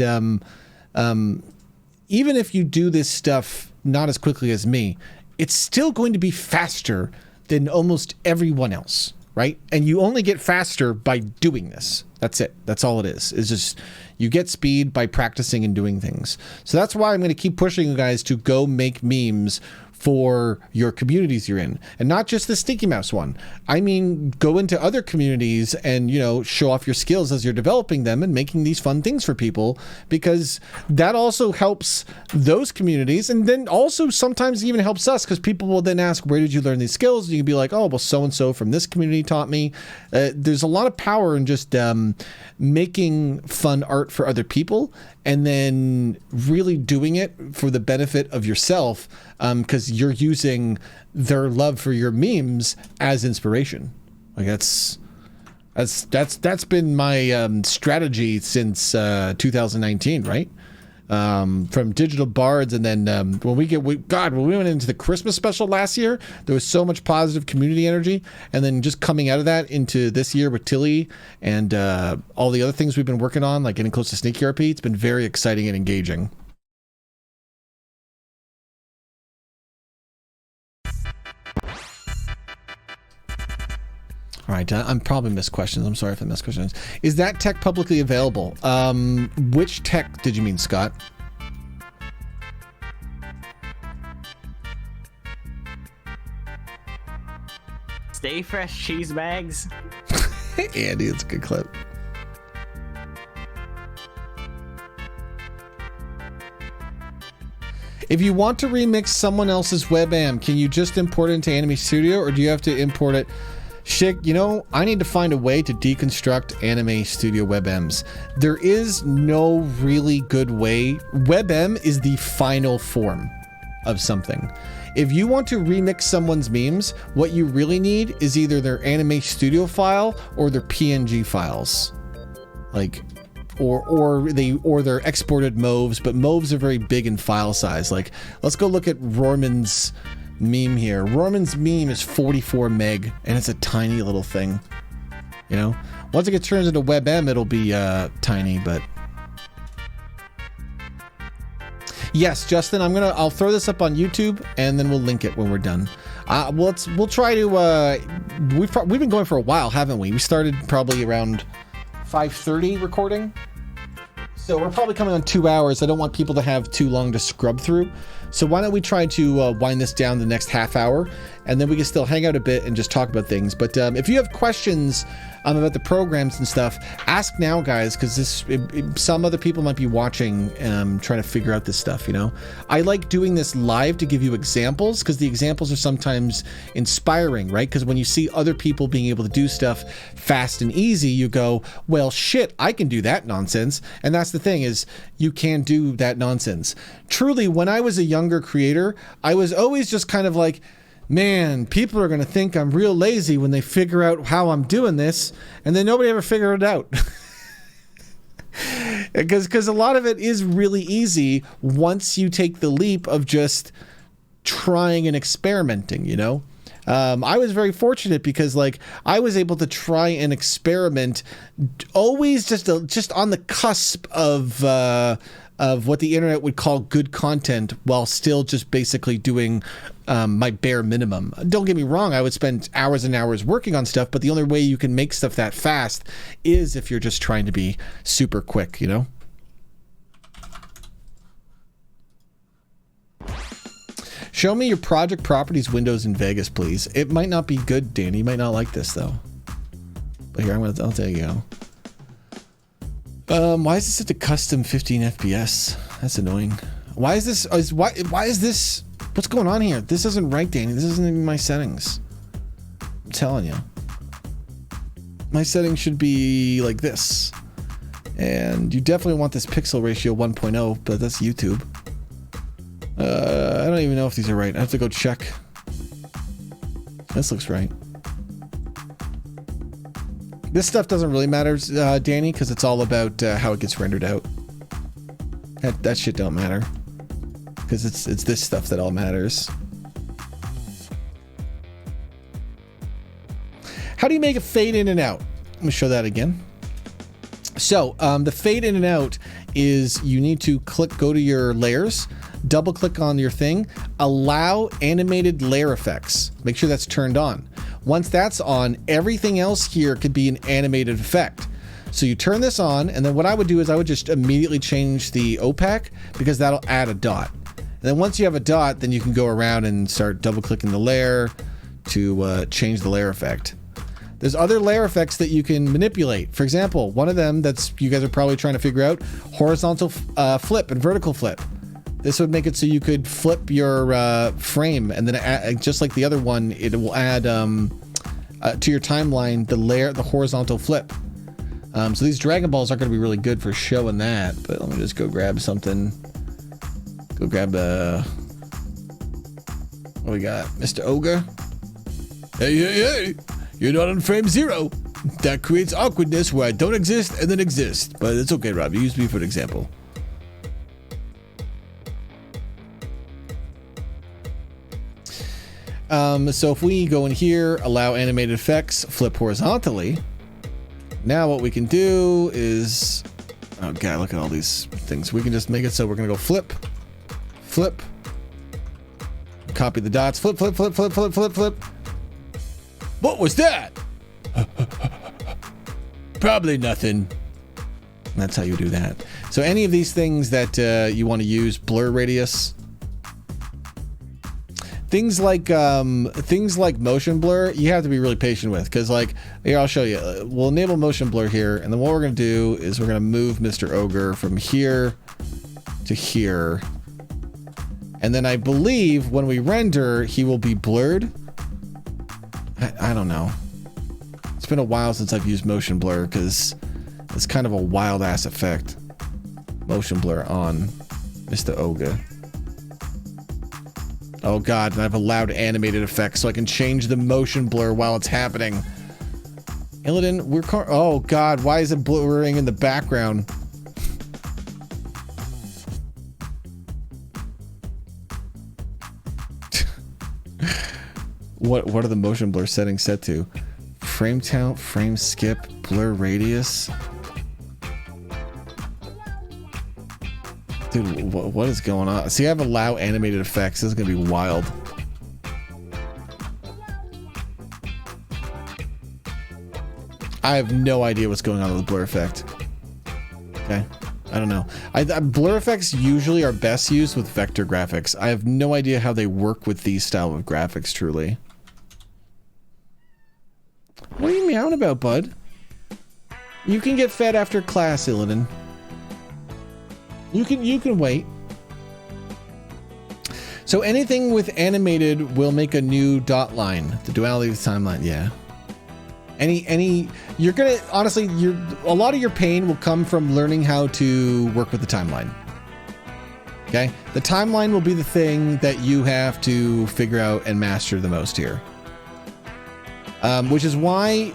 Speaker 1: even if you do this stuff not as quickly as me, it's still going to be faster than almost everyone else, right? And you only get faster by doing this. That's it. That's all it is. It's just you get speed by practicing and doing things. So that's why I'm going to keep pushing you guys to go make memes for your communities you're in, and not just the Stinky Mouse one. I mean, go into other communities and, you know, show off your skills as you're developing them and making these fun things for people, because that also helps those communities, and then also sometimes even helps us, because people will then ask, where did you learn these skills? And you can be like, oh, well, so-and-so from this community taught me. There's a lot of power in just making fun art for other people and then really doing it for the benefit of yourself, because you're using their love for your memes as inspiration. Like that's been my strategy since 2019, right? From Digital Bards, and then when we went into the Christmas special last year, there was so much positive community energy, and then just coming out of that into this year with Tilly and all the other things we've been working on, like getting close to Sneaky RP, it's been very exciting and engaging. All right, I'm probably missed questions. I'm sorry if I missed questions. Is that tech publicly available? Which tech did you mean, Scott?
Speaker 5: Stay Fresh cheese bags.
Speaker 1: Andy, it's a good clip. If you want to remix someone else's WebAm, can you just import it into Anime Studio, or do you have to import it? Shik, you know, I need to find a way to deconstruct Anime Studio WebMs. There is no really good way. WebM is the final form of something. If you want to remix someone's memes, what you really need is either their Anime Studio file or their PNG files. Like, or their exported MOVs, but MOVs are very big in file size. Like, let's go look at Roarman's meme here. Roarman's meme is 44 meg, and it's a tiny little thing. You know, once it gets turned into WebM, it'll be tiny. But yes, Justin, I'll throw this up on YouTube, and then we'll link it when we're done. We'll try to. We've been going for a while, haven't we? We started probably around 5:30 recording, so we're probably coming on 2 hours. I don't want people to have too long to scrub through. So why don't we try to wind this down the next half hour, and then we can still hang out a bit and just talk about things. But if you have questions about the programs and stuff, ask now, guys, because some other people might be watching, trying to figure out this stuff. You know, I like doing this live to give you examples, because the examples are sometimes inspiring, right? Because when you see other people being able to do stuff fast and easy, you go, well, shit, I can do that nonsense. And that's the thing, is you can do that nonsense. Truly, when I was a younger creator, I was always just kind of like, man, people are going to think I'm real lazy when they figure out how I'm doing this, and then nobody ever figured it out. Because a lot of it is really easy once you take the leap of just trying and experimenting, you know? I was very fortunate because, like, I was able to try and experiment always just on the cusp of of what the internet would call good content while still just basically doing my bare minimum. Don't get me wrong, I would spend hours and hours working on stuff, but the only way you can make stuff that fast is if you're just trying to be super quick, you know? Show me your project properties windows in Vegas, please. It might not be good, Danny. You might not like this, though. But here, I'll tell you. Why is this set to custom 15 FPS? That's annoying. Why is this? Why is this? What's going on here? This isn't right, Danny. This isn't even my settings. I'm telling you. My settings should be like this. And you definitely want this pixel ratio 1.0, but that's YouTube. I don't even know if these are right. I have to go check. This looks right. This stuff doesn't really matter, Danny, because it's all about how it gets rendered out. That shit don't matter. Because it's this stuff that all matters. How do you make a fade in and out? Let me show that again. So the fade in and out is you need to go to your layers, double click on your thing, allow animated layer effects. Make sure that's turned on. Once that's on, everything else here could be an animated effect. So you turn this on, and then what I would do is I would just immediately change the opaque because that'll add a dot. And then once you have a dot, then you can go around and start double clicking the layer to change the layer effect. There's other layer effects that you can manipulate. For example, one of them that's you guys are probably trying to figure out, horizontal flip and vertical flip. This would make it so you could flip your frame, and then add, just like the other one, it will add to your timeline the horizontal flip. So these Dragon Balls are going to be really good for showing that. But let me just go grab something. Go grab what we got, Mr. Ogre. Hey! You're not on frame 0. That creates awkwardness where I don't exist and then exist. But it's okay, Rob. You use me for an example. So if we go in here, allow animated effects, flip horizontally. Now what we can do is, oh god, look at all these things. We can just make it so we're gonna go flip, flip, copy the dots, flip, flip, flip, flip, flip, flip, flip. What was that? Probably nothing. That's how you do that. So any of these things that you want to use, blur radius. Things like motion blur, you have to be really patient with, because like here, I'll show you. We'll enable motion blur here, and then what we're gonna do is we're gonna move Mr. Ogre from here to here, and then I believe when we render, he will be blurred. I don't know. It's been a while since I've used motion blur because it's kind of a wild ass effect. Motion blur on Mr. Ogre. Oh god, and I've allowed animated effects so I can change the motion blur while it's happening. Illidan, oh god, why is it blurring in the background? What are the motion blur settings set to? Frame count, frame skip, blur radius. Dude, what is going on? See, I have allow animated effects. This is gonna be wild. I have no idea what's going on with the blur effect. Okay, I don't know. Blur effects usually are best used with vector graphics. I have no idea how they work with these style of graphics, truly. What are you meowing about, bud? You can get fed after class, Illidan. You can wait. So anything with animated will make a new dot line. The duality of the timeline, yeah. You're gonna, honestly, a lot of your pain will come from learning how to work with the timeline. Okay? The timeline will be the thing that you have to figure out and master the most here. Which is why,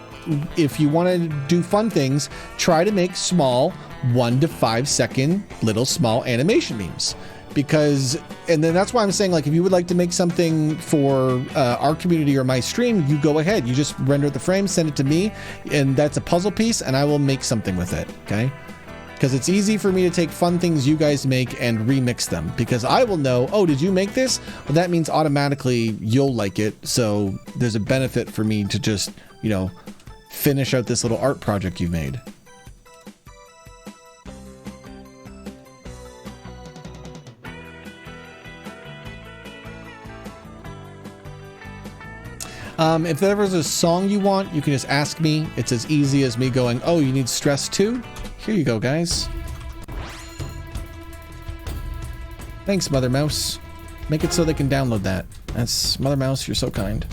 Speaker 1: if you want to do fun things, try to make small 1 to 5 second little small animation memes. Because, and then that's why I'm saying, like, if you would like to make something for our community or my stream, you go ahead. You just render the frame, send it to me, and that's a puzzle piece, and I will make something with it, okay? because it's easy for me to take fun things you guys make and remix them, because I will know, oh, did you make this? Well, that means automatically you'll like it. So there's a benefit for me to just, you know, finish out this little art project you made. If there was a song you want, you can just ask me. It's as easy as me going, oh, you need stress too? Here you go, guys. Thanks, Mother Mouse. Make it so they can download that. That's Mother Mouse, you're so kind.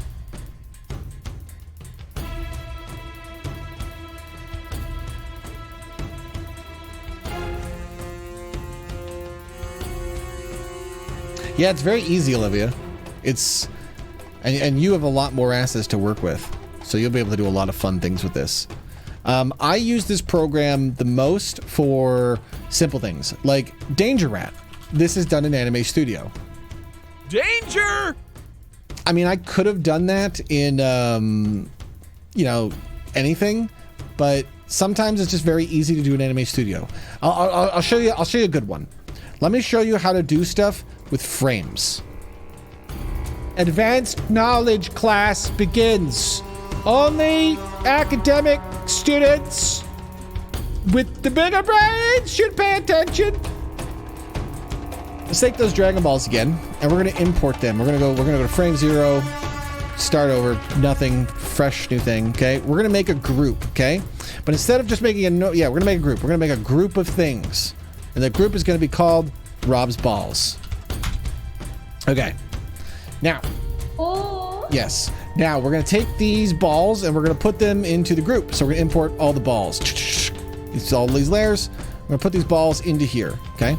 Speaker 1: Yeah, it's very easy, Olivia. It's... And you have a lot more assets to work with, so you'll be able to do a lot of fun things with this. I use this program the most for simple things, like Danger Rat. This is done in Anime Studio.
Speaker 3: Danger!
Speaker 1: I mean, I could have done that in, you know, anything, but sometimes it's just very easy to do in Anime Studio. I'll show you. I'll show you a good one. Let me show you how to do stuff with frames. Advanced knowledge class begins. Only academic students with the bigger brains should pay attention. Let's take those Dragon Balls again, and we're gonna import them. We're gonna go to frame 0, start over, nothing, fresh new thing. Okay, we're gonna make a group. Okay, but instead of just making we're gonna make a group. We're gonna make a group of things, and the group is gonna be called Rob's Balls. Okay. Now, yes. Now we're going to take these balls and we're going to put them into the group. So we're going to import all the balls. It's all these layers. We're going to put these balls into here. Okay.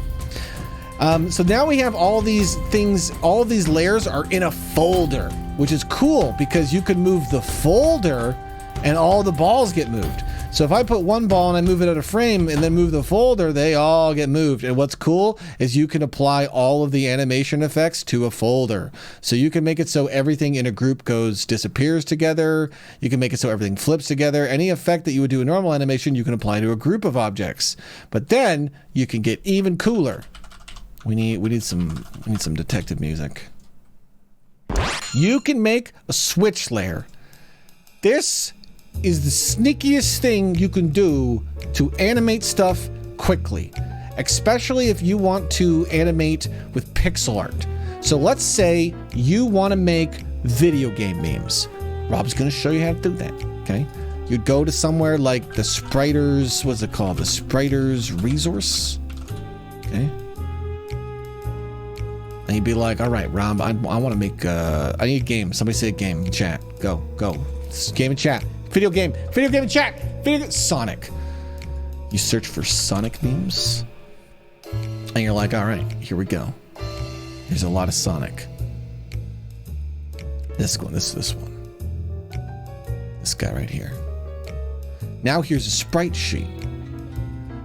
Speaker 1: So now we have all these things. All of these layers are in a folder, which is cool because you can move the folder and all the balls get moved. So if I put one ball and I move it out of frame and then move the folder, they all get moved. And what's cool is you can apply all of the animation effects to a folder. So you can make it so everything in a group disappears together. You can make it so everything flips together. Any effect that you would do in normal animation, you can apply to a group of objects. But then you can get even cooler. We need some detective music. You can make a switch layer. This is the sneakiest thing you can do to animate stuff quickly, especially if you want to animate with pixel art. So let's say you want to make video game memes. Rob's going to show you how to do that, okay? You'd go to somewhere like the Spriters, what's it called? The Spriters Resource, okay? And you'd be like, all right, Rob, I want to make, I need a game. Somebody say a game in chat. Go. Game in chat. Video game in chat. Sonic. You search for Sonic memes, and you're like, all right, here we go. There's a lot of Sonic. This one. This guy right here. Now here's a sprite sheet.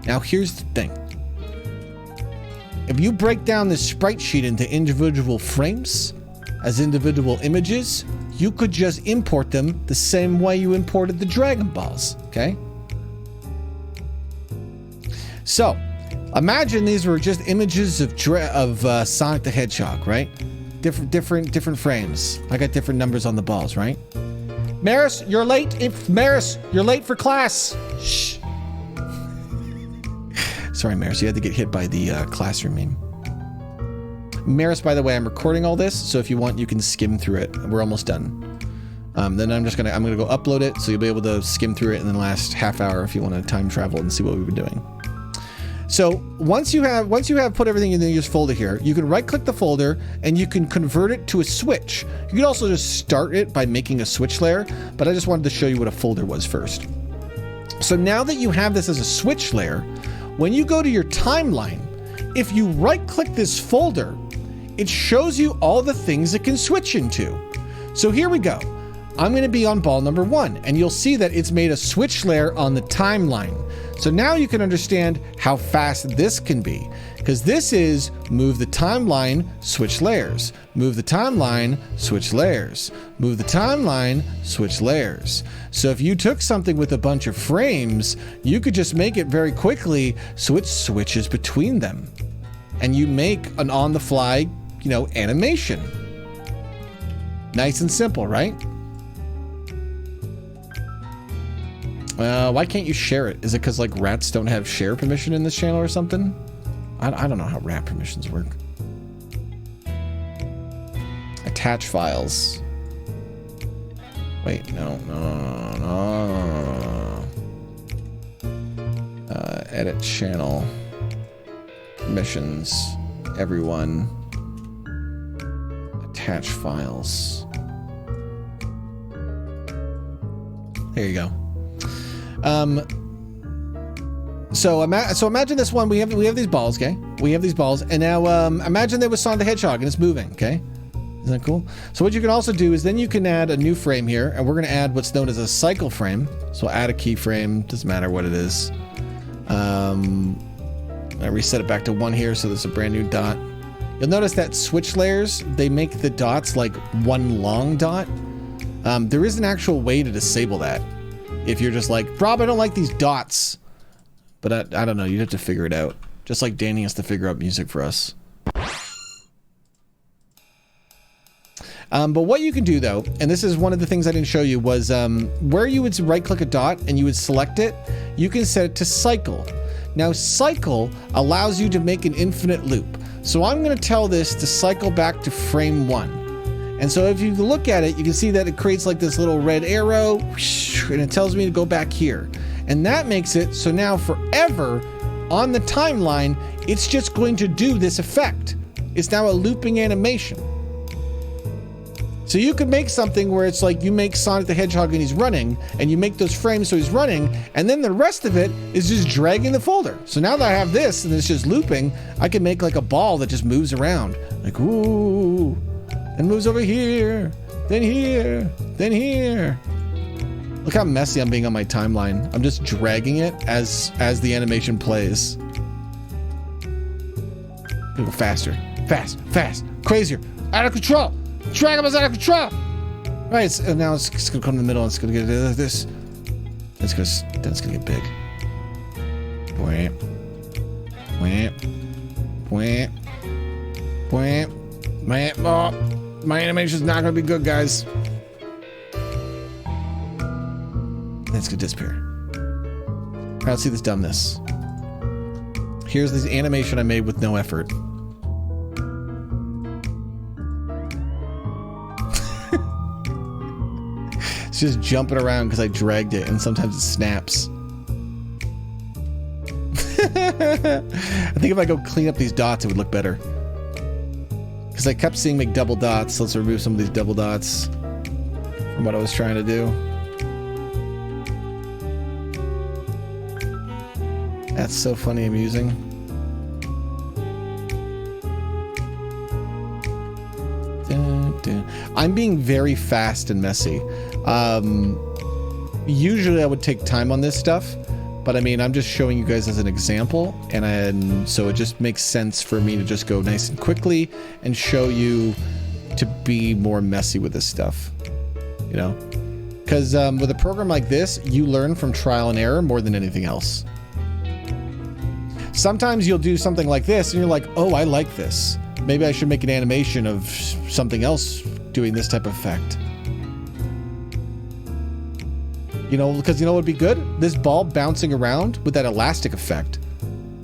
Speaker 1: Now here's the thing. If you break down this sprite sheet into individual frames, as individual images, you could just import them the same way you imported the Dragon Balls, okay? So, imagine these were just images of Sonic the Hedgehog, right? Different frames. I got different numbers on the balls, right? Maris, you're late. Maris, you're late for class. Shh. Sorry, Maris, you had to get hit by the classroom meme. Maris, by the way, I'm recording all this, so if you want, you can skim through it. We're almost done. Then I'm gonna go upload it, so you'll be able to skim through it in the last half hour if you want to time travel and see what we've been doing. So once you have put everything in the use folder here, you can right-click the folder and you can convert it to a switch. You can also just start it by making a switch layer, but I just wanted to show you what a folder was first. So now that you have this as a switch layer, when you go to your timeline, if you right-click this folder, it shows you all the things it can switch into. So here we go. I'm going to be on ball number 1, and you'll see that it's made a switch layer on the timeline. So now you can understand how fast this can be, because this is move the timeline, switch layers, move the timeline, switch layers, move the timeline, switch layers. So if you took something with a bunch of frames, you could just make it very quickly so it switches between them, and you make an on-the-fly, you know, animation. Nice and simple, right? Why can't you share it? Is it because like rats don't have share permission in this channel or something? I don't know how rat permissions work. Attach files. Wait, no. Edit channel. Permissions. Everyone. Attach files. There you go. So imagine this one. We have these balls, okay? We have these balls, and now imagine there was Sonic the Hedgehog and it's moving, okay? Isn't that cool? So what you can also do is then you can add a new frame here, and we're gonna add what's known as a cycle frame. So add a keyframe, doesn't matter what it is. I reset it back to 1 here, so there's a brand new dot. You'll notice that switch layers, they make the dots like one long dot. There is an actual way to disable that. If you're just like, Rob, I don't like these dots. But I don't know, you'd have to figure it out. Just like Danny has to figure out music for us. But what you can do though, and this is one of the things I didn't show you, was where you would right click a dot and you would select it, you can set it to cycle. Now cycle allows you to make an infinite loop. So I'm gonna tell this to cycle back to frame 1. And so if you look at it, you can see that it creates like this little red arrow, and it tells me to go back here. And that makes it so now forever on the timeline, it's just going to do this effect. It's now a looping animation. So you could make something where it's like you make Sonic the Hedgehog and he's running, and you make those frames so he's running, and then the rest of it is just dragging the folder. So now that I have this and it's just looping, I can make like a ball that just moves around. Like, ooh. And moves over here, then here, then here. Look how messy I'm being on my timeline. I'm just dragging it as the animation plays. Go faster, fast, crazier, out of control. Drag him out of control. Right, so now it's gonna come in the middle and it's gonna get this. Then it's gonna get big. Wham, wham, wham, wham, wham. Oh. My animation's not gonna be good, guys. It's gonna disappear. Alright, let's see this dumbness. Here's this animation I made with no effort. It's just jumping around because I dragged it, and sometimes it snaps. I think if I go clean up these dots, it would look better. Because I kept seeing make double dots. Let's remove some of these double dots from what I was trying to do. That's so funny amusing. I'm being very fast and messy. Usually I would take time on this stuff, but I mean, I'm just showing you guys as an example, and so it just makes sense for me to just go nice and quickly and show you to be more messy with this stuff, you know? Because with a program like this, you learn from trial and error more than anything else. Sometimes you'll do something like this and you're like, oh, I like this. Maybe I should make an animation of something else doing this type of effect. You know, because you know what would be good? This ball bouncing around with that elastic effect.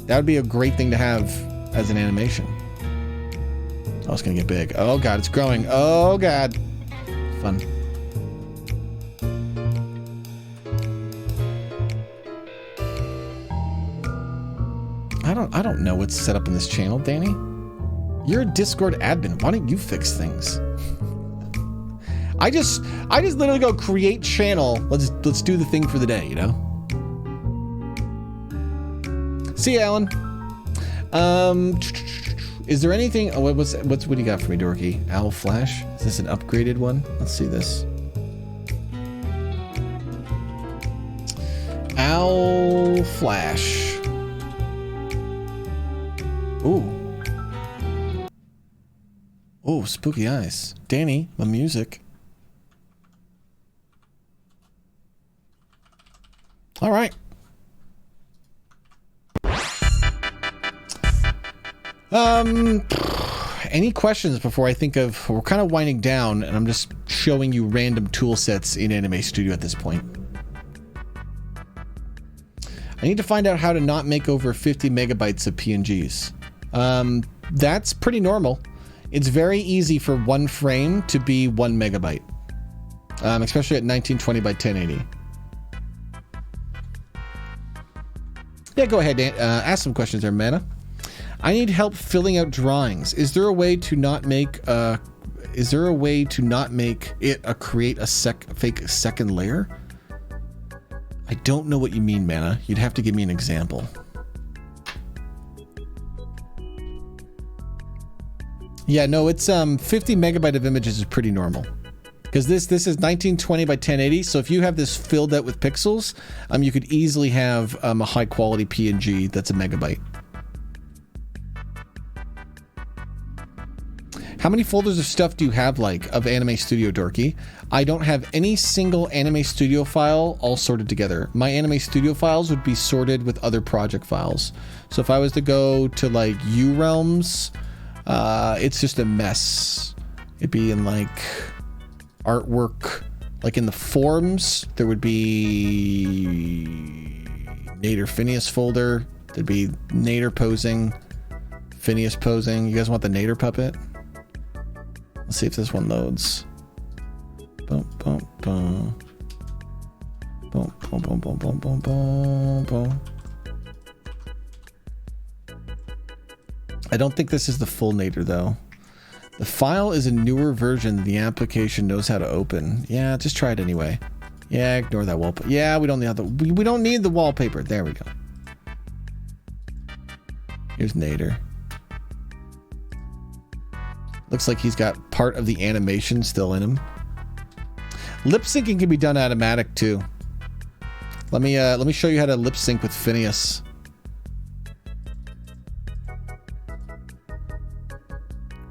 Speaker 1: That would be a great thing to have as an animation. Oh, it's gonna get big. Oh god, it's growing. Oh god. Fun. I don't know what's set up in this channel, Danny. You're a Discord admin. Why don't you fix things? I just literally go create channel. Let's do the thing for the day, you know? See you, Alan. Is there anything? Oh, what do you got for me, Dorky? Owl Flash? Is this an upgraded one? Let's see this. Owl Flash. Ooh. Oh, spooky eyes. Danny, the music. All right. Any questions before I think of... We're kind of winding down, and I'm just showing you random tool sets in Anime Studio at this point. I need to find out how to not make over 50 megabytes of PNGs. That's pretty normal. It's very easy for one frame to be 1 megabyte, especially at 1920 by 1080. Yeah, go ahead, ask some questions there, Mana. I need help filling out drawings. Is there a way to not make it create a fake second layer? I don't know what you mean, Mana. You'd have to give me an example. Yeah, no, it's 50 megabyte of images is pretty normal. Because this is 1920 by 1080, so if you have this filled out with pixels, you could easily have a high quality PNG that's a megabyte. How many folders of stuff do you have, like, of Anime Studio, Dorky? I don't have any single Anime Studio file all sorted together. My Anime Studio files would be sorted with other project files. So if I was to go to, like, U-Realms, it's just a mess. It'd be in, like, artwork. Like, in the forums, there would be Nader Phineas folder. There'd be Nader posing, Phineas posing. You guys want the Nader puppet? Let's see if this one loads. Boom, boom, boom. Boom, boom, boom, boom, boom, boom, boom, boom. I don't think this is the full Nader, though. The file is a newer version the application knows how to open. Yeah, just try it anyway. Yeah, ignore that wallpaper. Yeah, we don't need we don't need the wallpaper. There we go. Here's Nader. Looks like he's got part of the animation still in him. Lip syncing can be done automatic too. Let me show you how to lip sync with Phineas.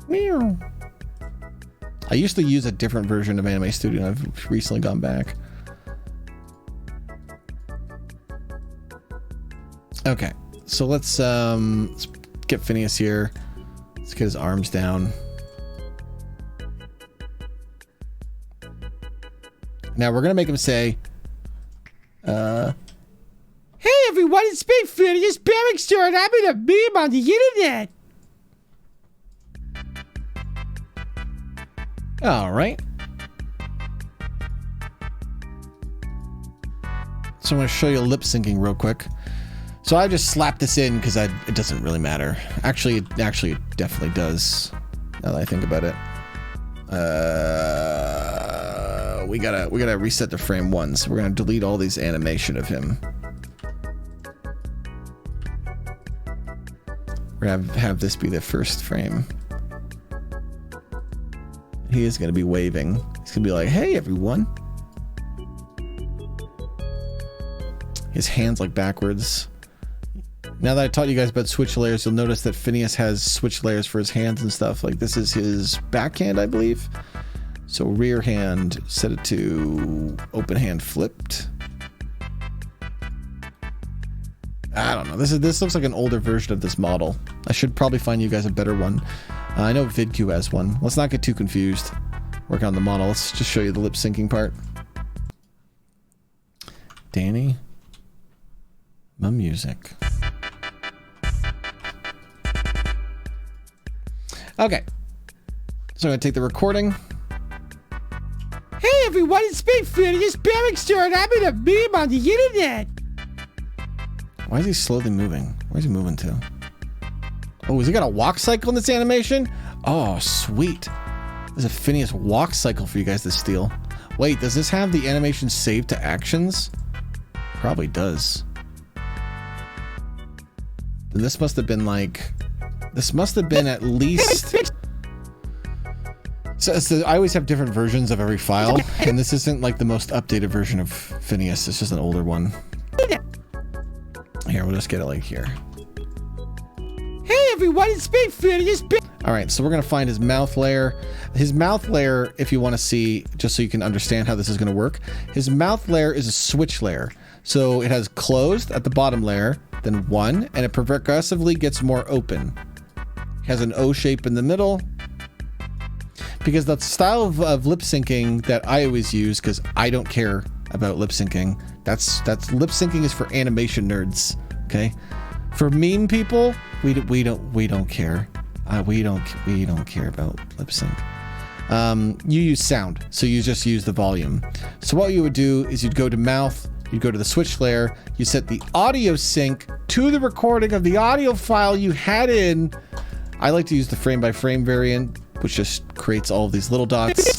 Speaker 1: Meow. I used to use a different version of Anime Studio. I've recently gone back. Okay, so let's get Phineas here. Let's get his arms down. Now we're gonna make him say, "Hey everyone, it's me, Phineas Barrickster, and I'm in a meme on the internet." All right. So I'm gonna show you lip syncing real quick. So I just slapped this in because it doesn't really matter. Actually, it definitely does. Now that I think about it. We gotta reset the frame once. We're gonna delete all these animation of him. We're gonna have this be the first frame. He is gonna be waving. He's gonna be like, "Hey everyone." His hands like backwards. Now that I taught you guys about switch layers, you'll notice that Phineas has switch layers for his hands and stuff. Like this is his backhand, I believe. So rear hand, set it to open hand flipped. I don't know. This looks like an older version of this model. I should probably find you guys a better one. I know VidQ has one. Let's not get too confused. Working on the model. Let's just show you the lip syncing part. Danny, my music. Okay. So I'm gonna take the recording. "Hey everyone, it's me, Phineas Barrickster, and I'm in a meme on the internet." Why is he slowly moving? Where's he moving to? Oh, has he got a walk cycle in this animation? Oh, sweet. There's a Phineas walk cycle for you guys to steal. Wait, does this have the animation saved to actions? Probably does. Then this must have been like... This must have been at least... So I always have different versions of every file, and this isn't like the most updated version of Phineas. It's just an older one. Here, we'll just get it like here.
Speaker 6: Hey everyone, it's Big Phineas.
Speaker 1: All right, so we're gonna find his mouth layer. His mouth layer, if you want to see, just so you can understand how this is gonna work, his mouth layer is a switch layer. So it has closed at the bottom layer, then 1, and it progressively gets more open. It has an O shape in the middle. Because the style of lip syncing that I always use, because I don't care about lip syncing. That's lip syncing is for animation nerds. Okay, for meme people, we don't care. We don't care about lip sync. You use sound, so you just use the volume. So what you would do is you'd go to mouth, you'd go to the switch layer, you set the audio sync to the recording of the audio file you had in. I like to use the frame by frame variant, which just creates all of these little dots.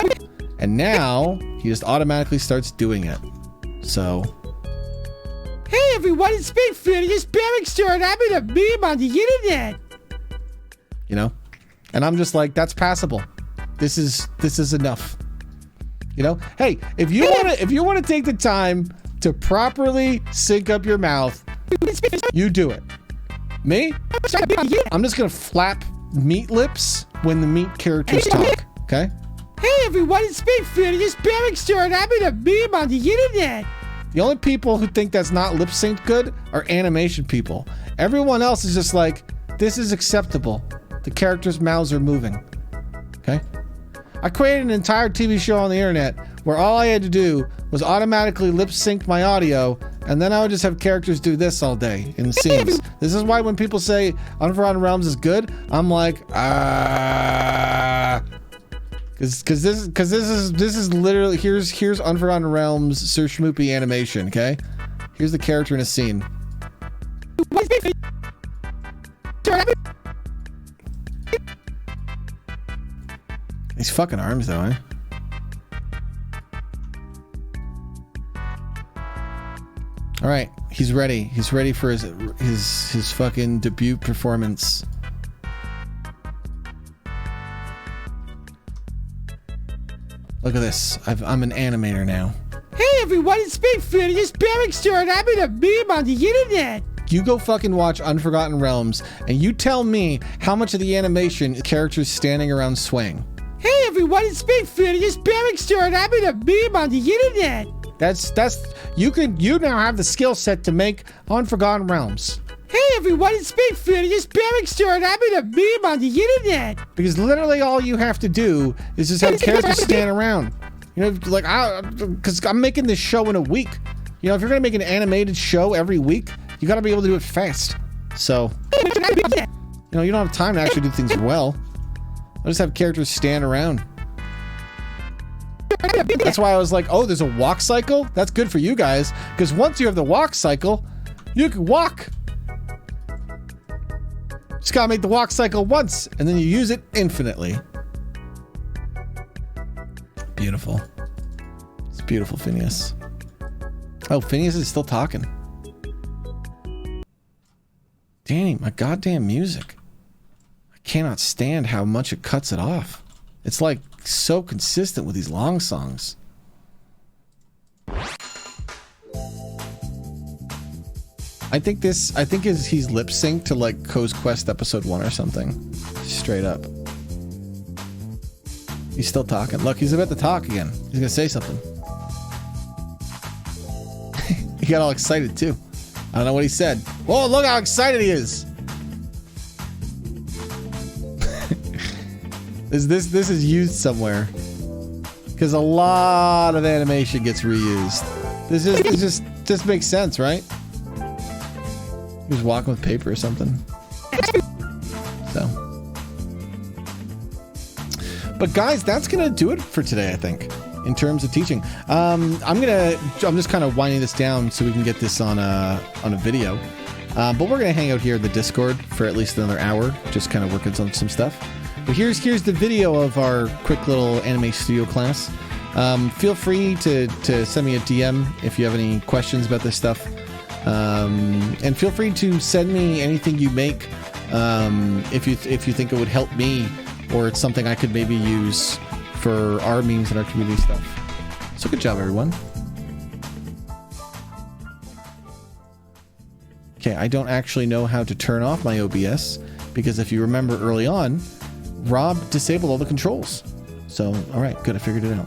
Speaker 1: And now he just automatically starts doing it. So,
Speaker 6: hey everyone, it's Big Phineas Barrickster, and I'm in a meme on the internet.
Speaker 1: You know, and I'm just like, that's passable. This is enough. You know, hey, if you want to take the time to properly sync up your mouth, you do it. Me, I'm just gonna flap meat lips when the meat characters talk. Okay.
Speaker 6: Hey everyone, it's Big Phineas Barrickster, and I'm in a meme on the internet.
Speaker 1: The only people who think that's not lip synced good are animation people. Everyone else is just like, this is acceptable. The characters' mouths are moving. Okay? I created an entire TV show on the internet where all I had to do was automatically lip sync my audio, and then I would just have characters do this all day in scenes. This is why when people say Unforgotten Realms is good, I'm like, because this is literally here's Unforgotten Realms Sir Schmoopy animation. Okay, here's the character in a scene. These fucking arms though, eh? All right, he's ready. He's ready for his fucking debut performance. Look at this. I'm an animator now.
Speaker 6: Hey everyone, it's Big Phineas Barrickster, and I'm in a meme on the internet.
Speaker 1: You go fucking watch Unforgotten Realms, and you tell me how much of the animation is characters standing around swaying.
Speaker 6: Hey everyone, it's Big Phineas Barrickster, and I'm in a meme on the internet.
Speaker 1: You now have the skill set to make Unforgotten Realms.
Speaker 6: Hey everyone, it's Big Phineas Barrickster, and I'm in a meme on the internet.
Speaker 1: Because literally all you have to do is just have characters stand around. You know, like, because I'm making this show in a week. You know, if you're gonna make an animated show every week, you gotta be able to do it fast. So, you know, you don't have time to actually do things well. I'll just have characters stand around. That's why I was like, oh, there's a walk cycle? That's good for you guys, because once you have the walk cycle, you can walk. Just gotta make the walk cycle once, and then you use it infinitely. Beautiful. It's beautiful, Phineas. Oh, Phineas is still talking. Danny, my goddamn music. I cannot stand how much it cuts it off. It's like so consistent with these long songs. I think he's lip synced to like Co's Quest episode 1 or something. Straight up. He's still talking. Look, he's about to talk again. He's gonna say something. He got all excited too. I don't know what he said. Oh, look how excited he is. This is used somewhere. Because a lot of animation gets reused. This just makes sense, right? He was walking with paper or something. So. But guys, that's gonna do it for today, I think, in terms of teaching. I'm just kind of winding this down so we can get this on a video. But we're gonna hang out here in the Discord for at least another hour, just kind of working on some stuff. But here's the video of our quick little anime studio class. Feel free to send me a DM if you have any questions about this stuff. And feel free to send me anything you make if you think it would help me, or it's something I could maybe use for our memes and our community stuff. So good job, everyone. Okay, I don't actually know how to turn off my OBS because if you remember early on, Rob disabled all the controls. So, all right, good. I figured it out.